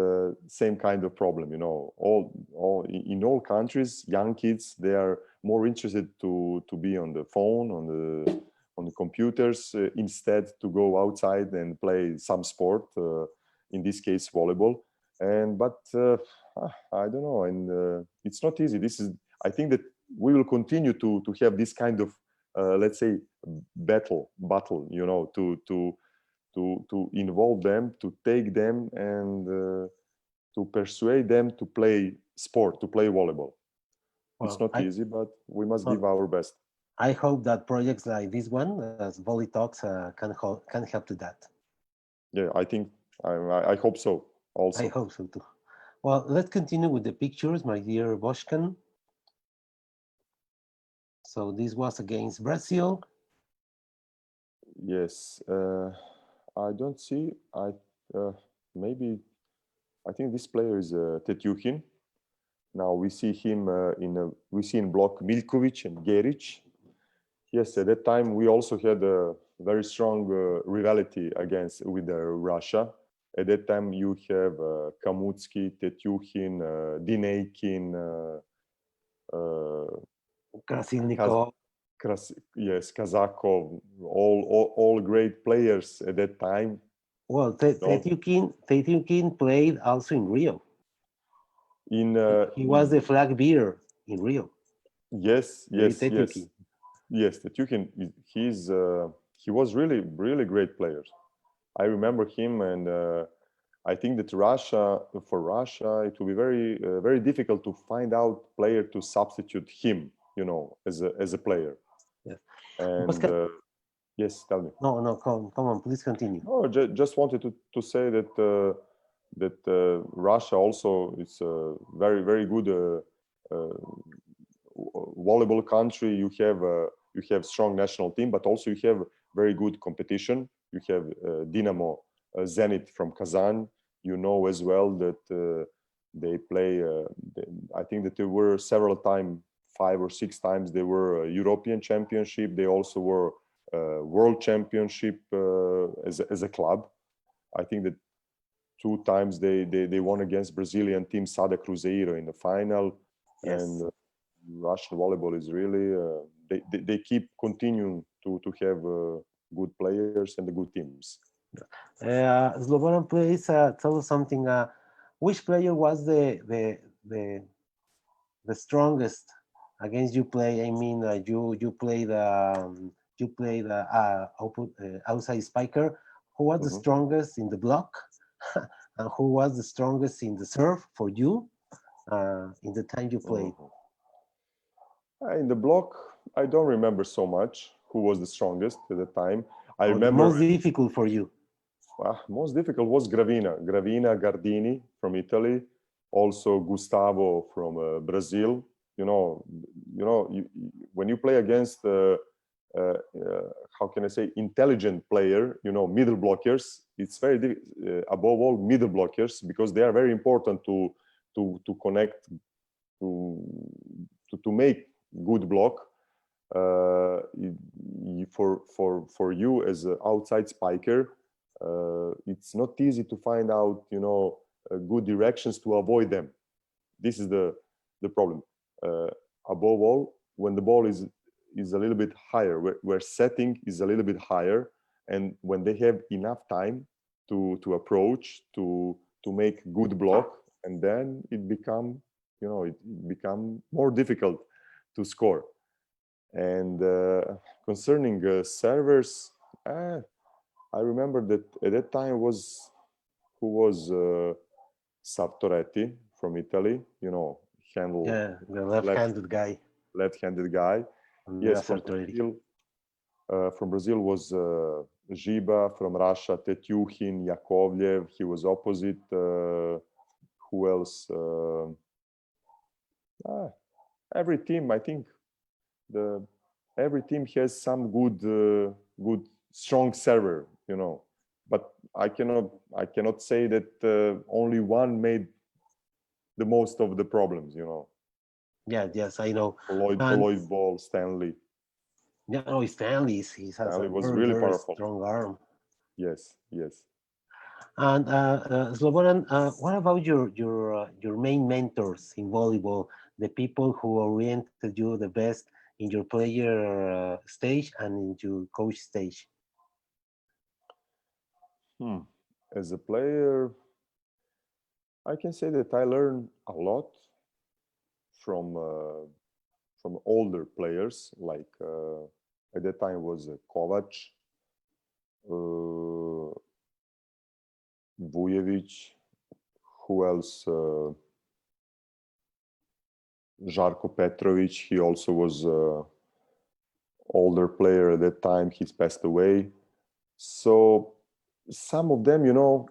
same kind of problem. All in all countries, young kids, they are more interested to be on the phone, on the computers, instead to go outside and play some sport. In this case, volleyball. And but I don't know, and it's not easy. I think that we will continue to have this kind of, let's say, battle, to involve them, to take them, and to persuade them to play sport, to play volleyball. It's Well, not easy, but we must give well, our best. I hope that projects like this one, as Volley Talks, can help to that. Yeah, I hope so I also. hope so too. Well, let's continue with the pictures, my dear Boschkan. So this was against Brazil. Yes, I don't see. Uh, Maybe I think this player is Tetyuhin. Now we see in block Milkovic and Geric. Yes, at that time we also had a very strong rivalry against with Russia. At that time you have Kamutsky, Tetyuhin, Dineikin, uh, Kaz- Krasilnikov. yes, Kazakov, all great players at that time. Well, No, Tetyukin played also in Rio. in He was the flag bearer in Rio. yes, David yes, yes, Tetyukin. yes. Tetyuhin, he was really really great player. I remember him, and I think that for Russia, it will be very difficult to find out player to substitute him, as a player. Yes. And Oscar, yes, tell me. no, no, come on, please continue. No, just wanted to say that Russia also is a very good uh, volleyball country. You have strong national team, but also you have very good competition. You have Dynamo, Zenit from Kazan. You know as well that they play. I think that there were several times, 5 or 6 times, they were European Championship. They also were World Championship as a club. I think that 2 times they won against Brazilian team Sada Cruzeiro in the final, and Yes. Russian volleyball is really they keep continuing to have good players and the good teams. Slobodan, please tell us something. Which player was the the strongest against you play? I mean, you played you played outside spiker. Who was the Mhm. strongest in the block, and who was the strongest in the serve for you in the time you played? Mhm. In the block, I don't remember so much who was the strongest at the time. I Or the remember most difficult for you? most difficult was Gravina Gardini from Italy, also Gustavo from Brazil. You know, when you play against how can I say, intelligent player, middle blockers, it's very above all middle blockers, because they are very important to connect, to to make good block. For you as an outside spiker, it's not easy to find out, good directions to avoid them. This is the problem. Uh, Above all, when the ball is a little bit higher, where setting is a little bit higher, and when they have enough time to approach, to make good block, and then it become more difficult to score. And concerning servers, I remember that at that time who was Sartoretti from Italy, handle Yeah, the left left-handed guy. left-handed guy. Yes, Andrea from Sartori. Brazil. From Brazil was Žiba. From Russia, Tetyuhin, Yakovlev. He was opposite. Who else? Ah, every team, I think, the every team has some good strong server, but I cannot say that only one made the most of the problems. Yeah, yes, I know. And Volleyball, Stanley. Stanley, he has a Stanley was very, really very powerful. strong arm. Yes, yes. And Slobodan, what about your main mentors in volleyball, the people who oriented you the best in your player stage and in your coach stage? Hmm. As a player, I can say that I learned a lot from uh, from older players, like at that time was Kovac, uh, Vujevic, who else? Žarko Petrovic. He also was older player at that time. He's passed away. So some of them,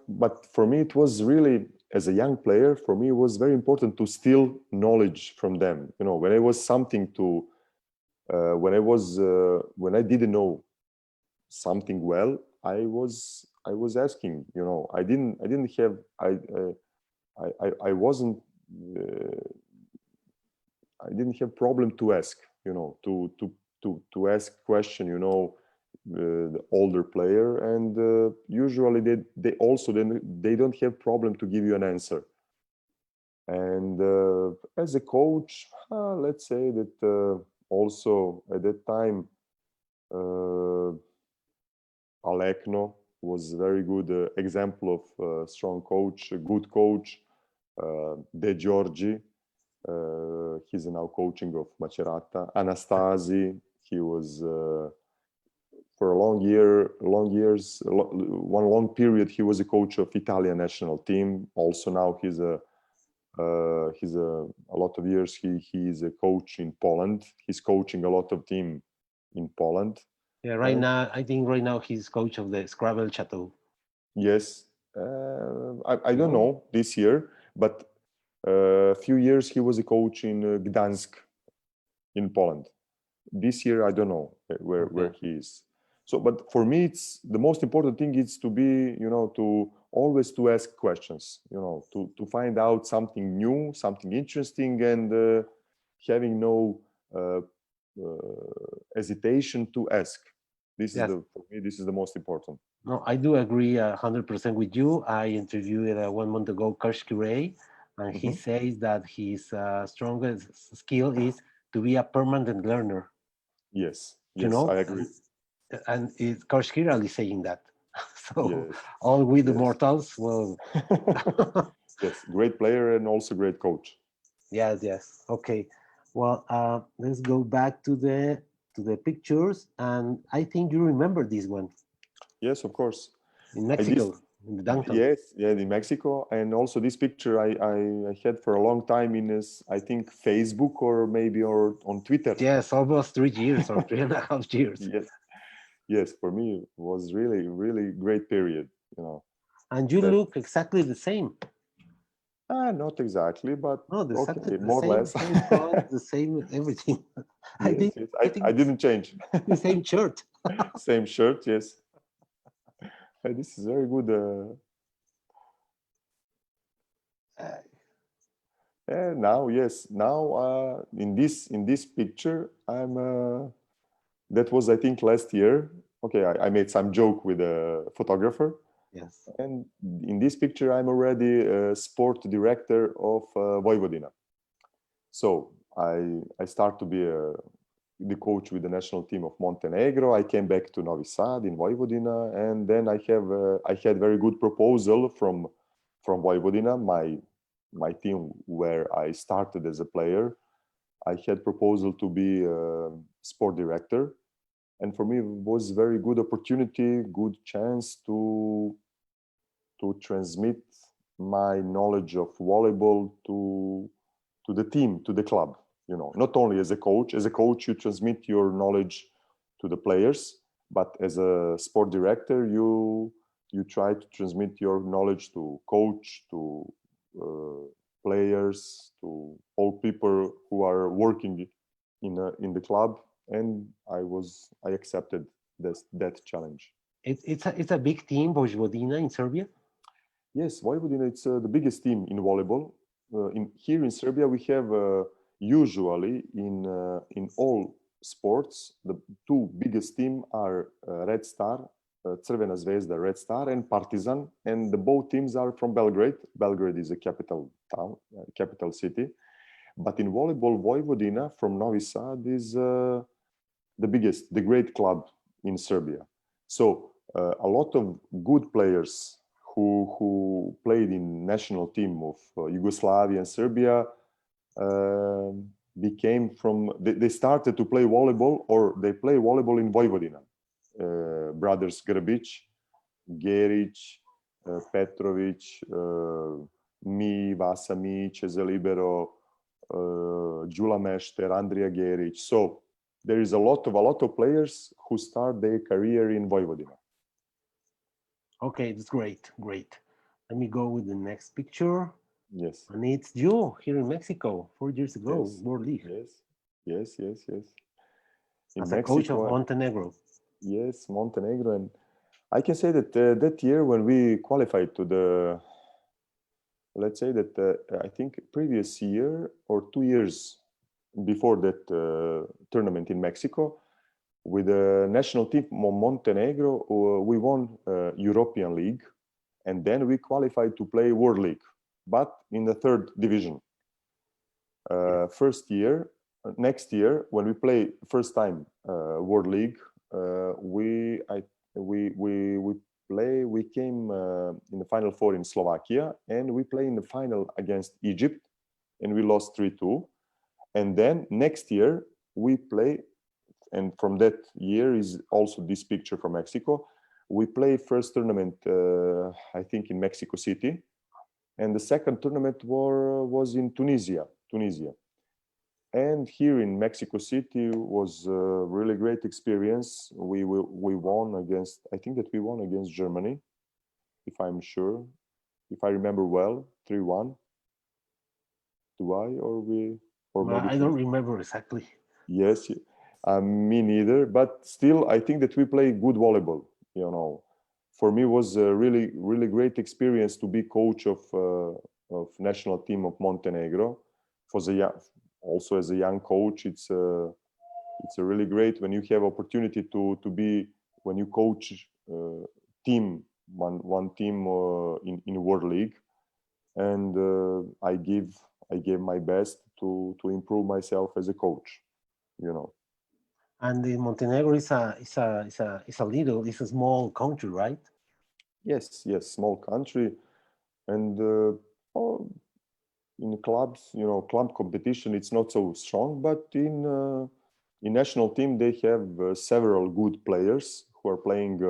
but for me, it was really, as a young player, for me, it was very important to steal knowledge from them. When I was something to, when I didn't know something well, I was asking. I didn't have, I wasn't, uh, I didn't have problem to ask. To ask question. The older player, and usually they also then they don't have problem to give you an answer. And as a coach, let's say that also at that time, uh, Alekno was a very good example of strong coach, a good coach. De Giorgi, he's now coaching of Macerata. Anastasi, he was for a one long period, he was a coach of Italian national team. Also now a lot of years he is a coach in Poland. He's coaching a lot of team in Poland. Yeah, right And now, I think right now he's coach of the Scrabble Chateau. yes, I don't No? know this year, but a few years he was a coach in Gdansk in Poland. This year I don't know where Okay. he is. So, but for me, it's the most important thing is to be, to always to ask questions, to find out something new, something interesting, and having no hesitation to ask. Yes. For me, this is the most important. No, I do agree 100% with you. I interviewed 1 month ago Karshki Ray, and he Mhm. says that his strongest skill is to be a permanent learner. Yes, You yes, I know, agree. and Karshki is saying that. So Yes, all with the yes, mortals, well, yes. Great player and also great coach. yes, yes. Okay. Well, let's go back to the to the pictures, and I think you remember this one Yes, of course. in I did. Mexico, in the downtown. Yes, yeah, in Mexico, and also this picture I had for a long time in this, I think Facebook or maybe or on Twitter. Yes, almost 3 years or 3.5 years. Yes, yes, for me it was really great period. You know And you that look exactly the same. not exactly, but No, exactly okay, the more or same, less. same front, the same everything. I Yes, think yes, I I think didn't change. the same shirt. Same shirt, yes. This is very good. Uh, Now, yes, now in this picture, I'm. That was I think last year. Okay, I made some joke with a photographer, yes. and in this picture, I'm already a sport director of Vojvodina. So I start to be the coach with the national team of Montenegro. I came back to Novi Sad in Vojvodina, and then I had very good proposal from Vojvodina, my team where I started as a player. I had proposal to be a sport director, and for me it was very good opportunity, good chance to transmit my knowledge of volleyball to the team, to the club. You know, not only as a coach. As a coach, you transmit your knowledge to the players, but as a sport director, you try to transmit your knowledge to coach, to players, to all people who are working in the club. And I accepted that challenge. It's a big team, Vojvodina in Serbia. Yes, Vojvodina, it's the biggest team in volleyball. Here in Serbia, we have usually in all sports, the two biggest team are Red Star, Crvena Zvezda, Red Star, and Partizan, and the both teams are from Belgrade. Belgrade is a capital town, capital city. But in volleyball, Vojvodina from Novi Sad is the biggest, the great club in Serbia. So a lot of good players who played in national team of Yugoslavia and Serbia uh, became from they started to play volleyball or they play volleyball in Vojvodina. Brothers Grbic, Geric, Petrovic, me, Vasa Mić as a libero, Đula Mešter, Andrija Geric. So there is a lot of players who start their career in Vojvodina. Okay, that's great, great. Let me go with the next picture. Yes, And it's you here in Mexico 4 years ago, yes, World League, yes, yes, yes, yes. In as a coach of Mexico, Montenegro. yes, Montenegro, and I can say that that year when we qualified to the, let's say that I think previous year or 2 years before that tournament in Mexico, with the national team of Montenegro, we won European League, and then we qualified to play World League, but in the third division. First year, next year, when we play first time World League, we I we play. We came in the final four in Slovakia, and we play in the final against Egypt, and we lost 3-2. And then next year we play, and from that year is also this picture from Mexico. We play first tournament, I think, in Mexico City, and the second tournament was in Tunisia. And here in Mexico City was a really great experience. We won against, I think that we won against Germany, if I'm sure, if I remember well, 3-1. Do I or Well, maybe I 3? don't remember exactly. Yes, me neither. But still, I think that we play good volleyball. You know, for me was a really great experience to be coach of national team of Montenegro. For the young, also as a young coach, it's a really great when you have opportunity to be when you coach team one team in World League, and I gave my best to improve myself as a coach. You know. And the Montenegro is a small country, right? Yes, yes, small country, and oh, in clubs, club competition, it's not so strong. But in national team they have several good players who are playing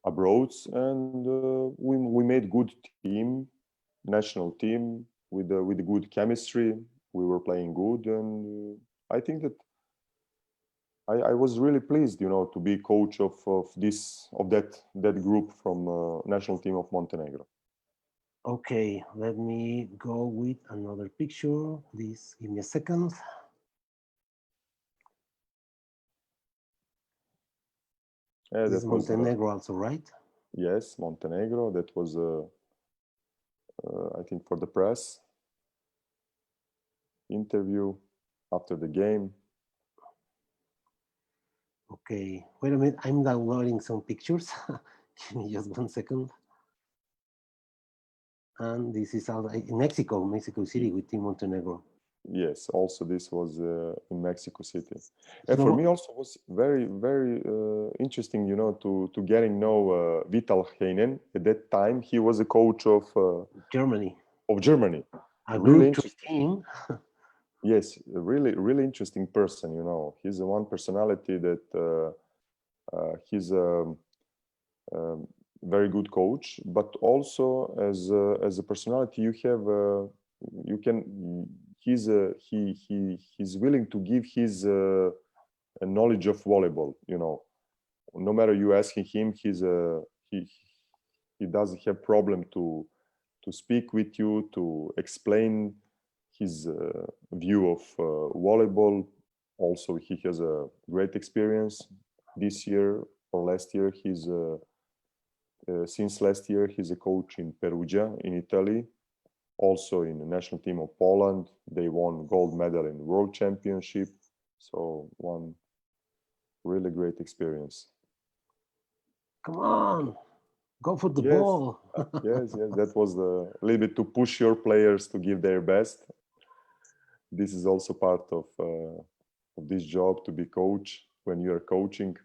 abroad, and we made good team, national team with good chemistry. We were playing good, and I think that I was really pleased, to be coach of that group from national team of Montenegro. Okay, let me go with another picture. Please give me a second. Yeah, This is that was Montenegro also, right? yes, Montenegro. That was I think for the press interview after the game. Okay, wait a minute. I'm downloading some pictures. Give me just 1 second. And this is in Mexico City with Team Montenegro. Yes, also this was in Mexico City. And for me also was very, very interesting, to getting know Vital Heinen. At that time, he was a coach of Germany. Germany. A Really group interesting. team. Yes, a really, really interesting person. He's the one personality that he's a very good coach, but also as a personality, you can he's willing to give his knowledge of volleyball. No matter you asking him, he doesn't have problem to speak with you, to explain his view of volleyball. Also, he has a great experience this year or last year. Since last year, he's a coach in Perugia in Italy, also in the national team of Poland. They won gold medal in World Championship. So one really great experience. Come on, go for the Yes, ball. yes. That was a little bit to push your players to give their best. This is also part of this job, to be coach when you are coaching.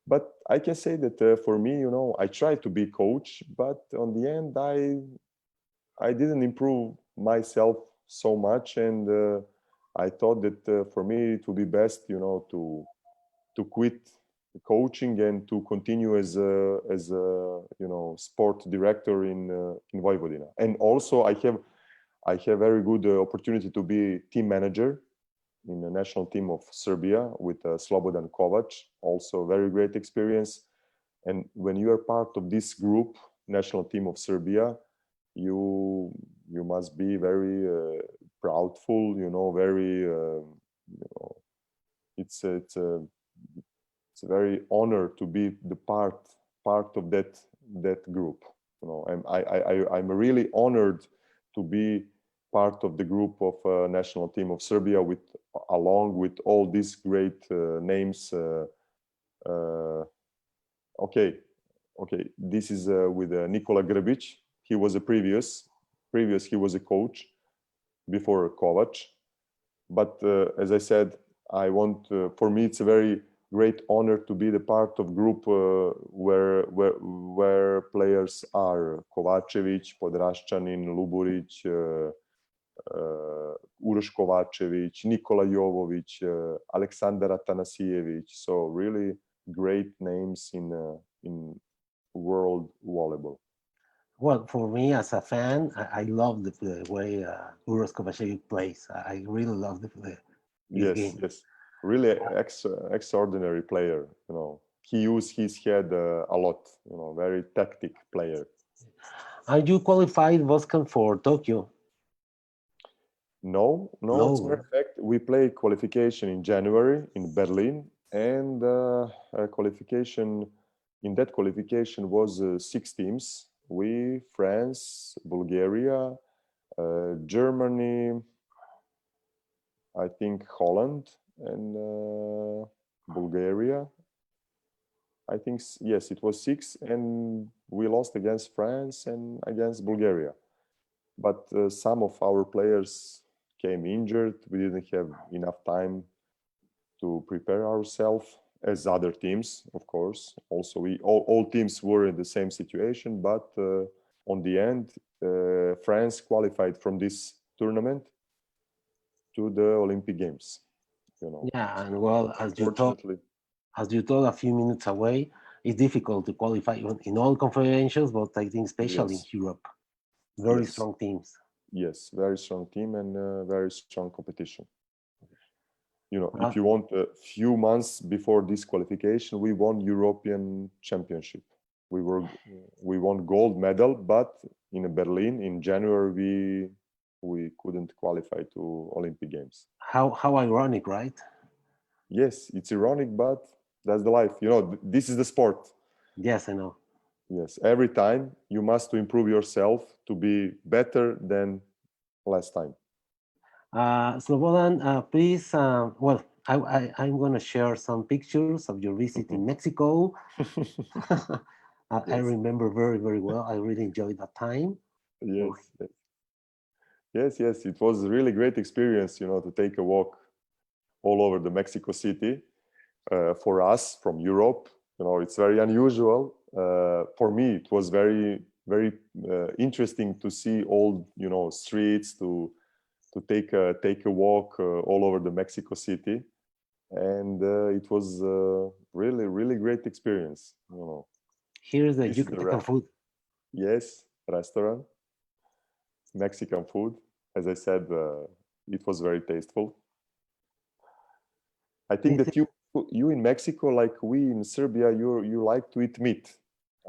But I can say that for me, I try to be coach, but on the end, I didn't improve myself so much, and I thought that for me it would be best, to quit coaching and to continue as a sport director in Vojvodina. And also I have very good opportunity to be team manager in the national team of Serbia with Slobodan Bos. Also very great experience. And when you are part of this group, national team of Serbia, you must be very proudful. Very it's a very honor to be the part of that group. I'm really honored to be part of the group of national team of Serbia along with all these great names. Okay, this is with Nikola Grbic. He was a previous he was a coach before Kovac. But as I said, for me it's a very great honor to be the part of group where players are Kovacevic, Podraščanin, Luburic, Uroš Kovačević, Nikola Jovović, Aleksandar Atanasijević. So really great names in world volleyball. Well, for me as a fan, I love the way Uros Kovacevic plays. I really love his game. Yes, really extraordinary player. He used his head a lot. Very tactic player. Are you qualified, Voskan, for Tokyo? No. As a matter of fact, we play qualification in January in Berlin, and qualification. In that qualification was 6 teams. We, France, Bulgaria, Germany, I think Holland, and Bulgaria. I think, yes, it was 6, and we lost against France and against Bulgaria. But some of our players came injured. We didn't have enough time to prepare ourselves as other teams, of course. Also, all teams were in the same situation, but on the end, France qualified from this tournament to the Olympic Games. you know. Yeah, and well, Unfortunately, as you told a few minutes away, it's difficult to qualify in all confederations, but I think especially in yes, Europe, very yes, strong teams. yes, very strong team and very strong competition. You know, Uh, if you want a few months before this qualification, we won European Championship. We were we won gold medal, but in Berlin in January we couldn't qualify to Olympic Games. how ironic, right? Yes, it's ironic, but that's the life. You know, this is the sport. Yes, I know. Yes, every time you must to improve yourself to be better than last time. Slobodan, please, well, I'm going to share some pictures of your visit in Mhm. Mexico. I Yes, remember very, very well. I really enjoyed that time. So, yes, yes, yes, yes. It was a really great experience, you know, to take a walk all over the Mexico City. For us from Europe, you know, it's very unusual. For me, it was very, very interesting to see all, you know, streets to take a walk all over the Mexico City, and it was really, really great experience. You know, here's the this is the Yucatecan food. yes restaurant, Mexican food. As I said, it was very tasteful. I think This that is, you in Mexico, like we in Serbia, you like to eat meat.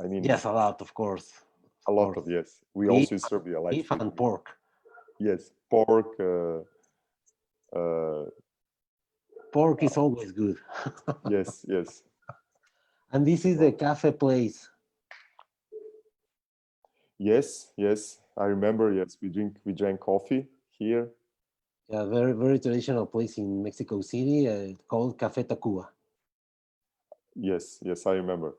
I mean, yes, a lot, of course. a Of lot course. of yes. We Beef, also in Serbia likes beef to eat and meat. pork. Yes, pork. Uh, Pork is always good. yes, yes, And this is the well, cafe place. yes, yes. I remember. Yes, we drank coffee here. Yeah, very, very traditional place in Mexico City called Cafe Tacuba. Yes, yes, I remember.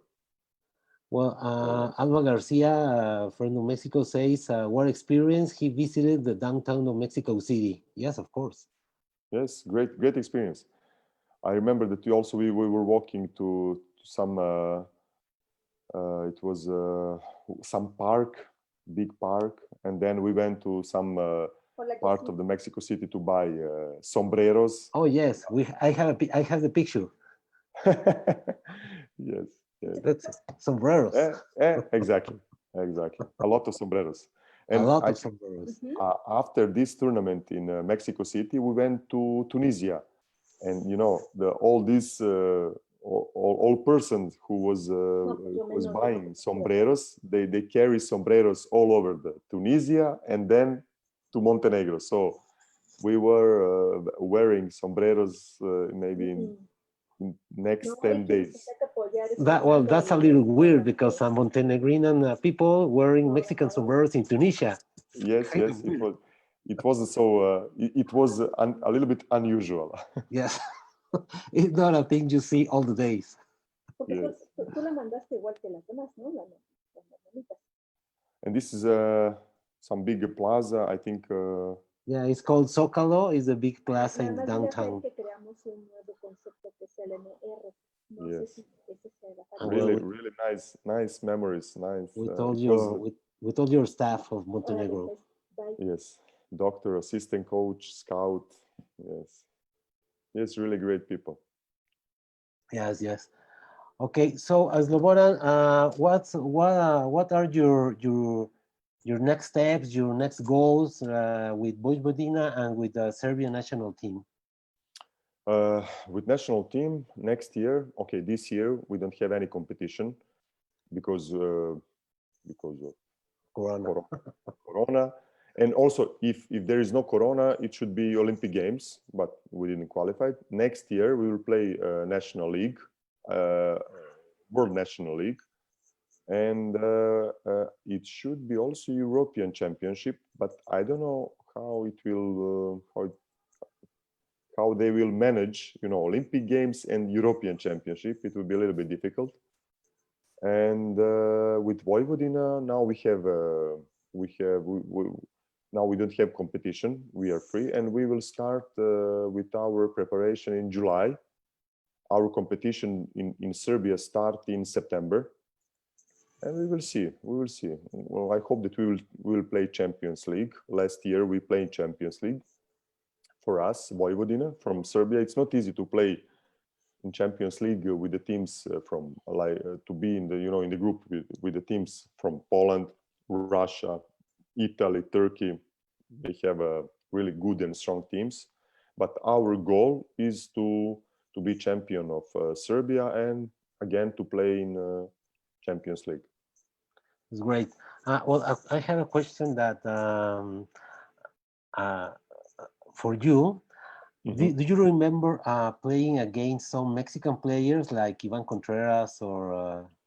Well, Uh, Alba Garcia, friend of Mexico, says what experience he visited the downtown of Mexico City. Yes, of course. yes, great experience. I remember that we were walking to some. It was some park, big park, and then we went to some part of the Mexico City to buy sombreros. Oh yes, I have the picture. Yes, yes. That's sombreros. Exactly, exactly. A lot of sombreros. A And lot I of think sombreros. after this tournament in Mexico City, we went to Tunisia, and you know all these all persons who was buying sombreros, they carry sombreros all over the Tunisia and then to Montenegro. So we were wearing sombreros maybe in next 10 days. That well, that's a little weird because Montenegrin people wearing Mexican sombreros in Tunisia. Yes, Kind of yes, weird. it was so it was a little bit unusual. Yes, it's not a thing you see all the days. Yes. And this is some big plaza, I think. Yeah, it's called Zócalo. It's a big plaza in the downtown. Yes, Well, really nice memories. Nice. we told It was your we told your staff of Montenegro. yes, doctor, assistant coach, scout. Yes, yes, really great people. Yes, yes. Okay, so as Slobodan, what are your next steps, your next goals with Vojvodina and with the Serbian national team? With national team next year. Okay, this year we don't have any competition because of Corona. corona. And also, if there is no corona, it should be Olympic Games, but we didn't qualify. Next year we will play National League, uh, World National League, and it should be also European Championship. But I don't know how it will how they will manage, you know, Olympic Games and European Championship. It will be a little bit difficult. And with Vojvodina, now now we don't have competition. We are free, and we will start with our preparation in July. Our competition in Serbia start in September, and we will see. We will see. Well, I hope that we will play Champions League. Last year we played Champions League for us, Vojvodina, from Serbia. It's not easy to play in Champions League with the teams from to be in the in the group with the teams from Poland, Russia, Italy, Turkey. They have really good and strong teams. But our goal is to be champion of Serbia and again to play in Champions League. It's great. Well, I have a question that uh, for you. Do you remember playing against some Mexican players like Ivan Contreras or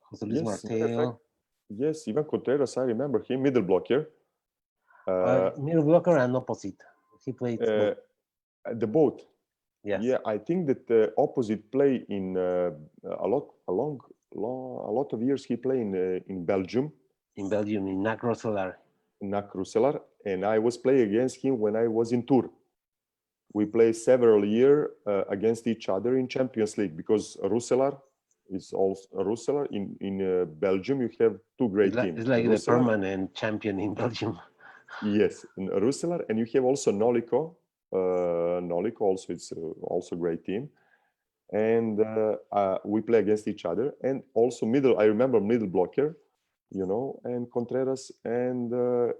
José Luis Yes, matter of fact, Martel? yes, Ivan Contreras, I remember him, middle blocker. Middle blocker and opposite. He played both. The both. Yes. Yeah, I think that the opposite play in a lot of years. He played in Belgium, In Belgium, in NAC Roselar. NAC Roeselare, and I was playing against him when I was in Tour. We played several years against each other in Champions League because Roeselare is also Roeselare in Belgium. You have two great teams. It's like the Roeselare, permanent champion in Belgium. yes, in Roeselare, and you have also Nolico. Nolico also it's also a great team, and we play against each other. And also middle. I remember middle blocker, and Contreras. And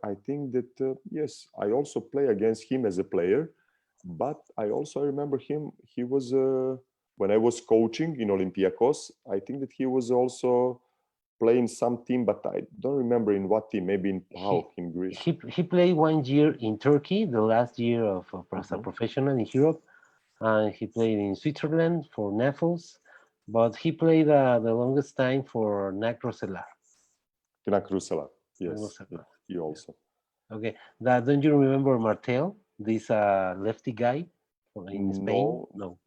I think that yes, I also play against him as a player. But I also remember him. He was when I was coaching in Olympiacos. I think that he was also playing some team, but I don't remember in what team. Maybe in PAOK in Greece. He played 1 year in Turkey, the last year of as a professional in Europe, and he played in Switzerland for Naples, but he played the longest time for NAC Roselar. NAC Roeselare, yes, he also. Okay, don't you remember Martel, this lefty guy in Spain? No.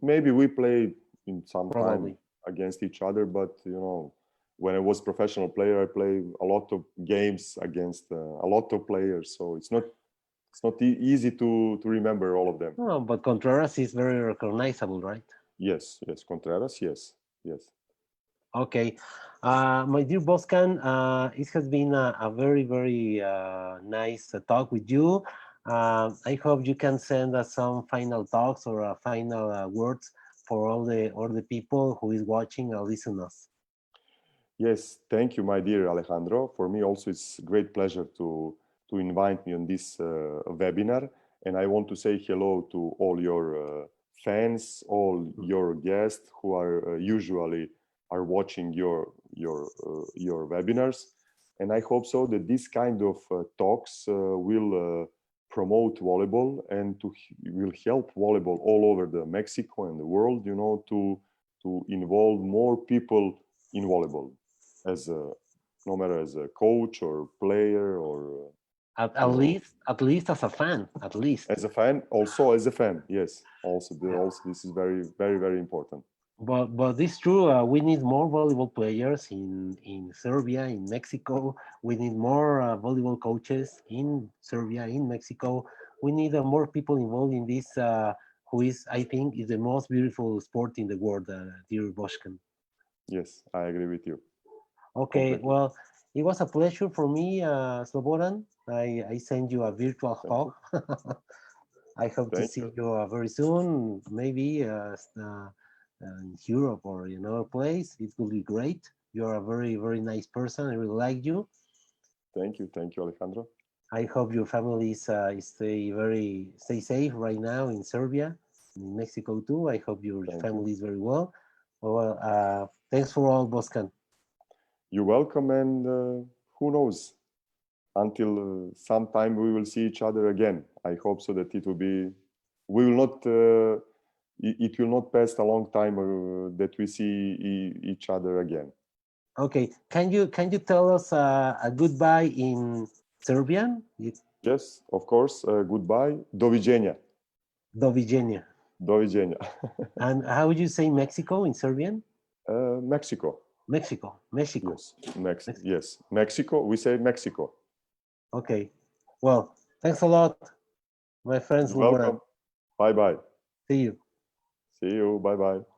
Maybe we played in some Probably. time against each other, but when I was professional player, I played a lot of games against a lot of players, so it's not easy to remember all of them. No, but Contreras is very recognizable, right? Yes, Contreras, yes. Okay, my dear Boscan, it has been a very, very nice talk with you. I hope you can send us some final thoughts or final words for all the people who is watching or listen us. Yes, thank you, my dear Alejandro. For me also, it's a great pleasure to invite me on this webinar. And I want to say hello to all your fans, all your guests who are usually are watching your webinars. And I hope so that this kind of talks will promote volleyball and will help volleyball all over the Mexico and the world, to involve more people in volleyball as no matter as a coach or player or at least as a fan, at least as a fan, also as a fan. Yes, also this is very, very, very important. But it's true. We need more volleyball players in Serbia, in Mexico. We need more volleyball coaches in Serbia, in Mexico. We need more people involved in this. Who is, I think, is the most beautiful sport in the world, dear Boschkan. Yes, I agree with you. Okay, Completely. well, it was a pleasure for me, Slobodan. I send you a virtual hug. I hope to see you very soon, maybe in Europe or in another place. It will be great. You're a very, very nice person. I really like you. Thank you, Alejandro. I hope your family stay safe right now in Serbia, in Mexico too. I hope your family is very well. Well, thanks for all, Boscan. You're welcome, and who knows? Until sometime we will see each other again. I hope so that it will be. We will not. It will not pass a long time that we see each other again. Okay, can you tell us a goodbye in Serbian? Yes, of course. Goodbye. Doviđenja. Doviđenja. Doviđenja. And how would you say Mexico in Serbian? Mexico. Mexico. Yes, yes, Mexico. We say Mexico. Okay. Well, thanks a lot, my friends. You're welcome. Bye bye. See you. See you. Bye bye.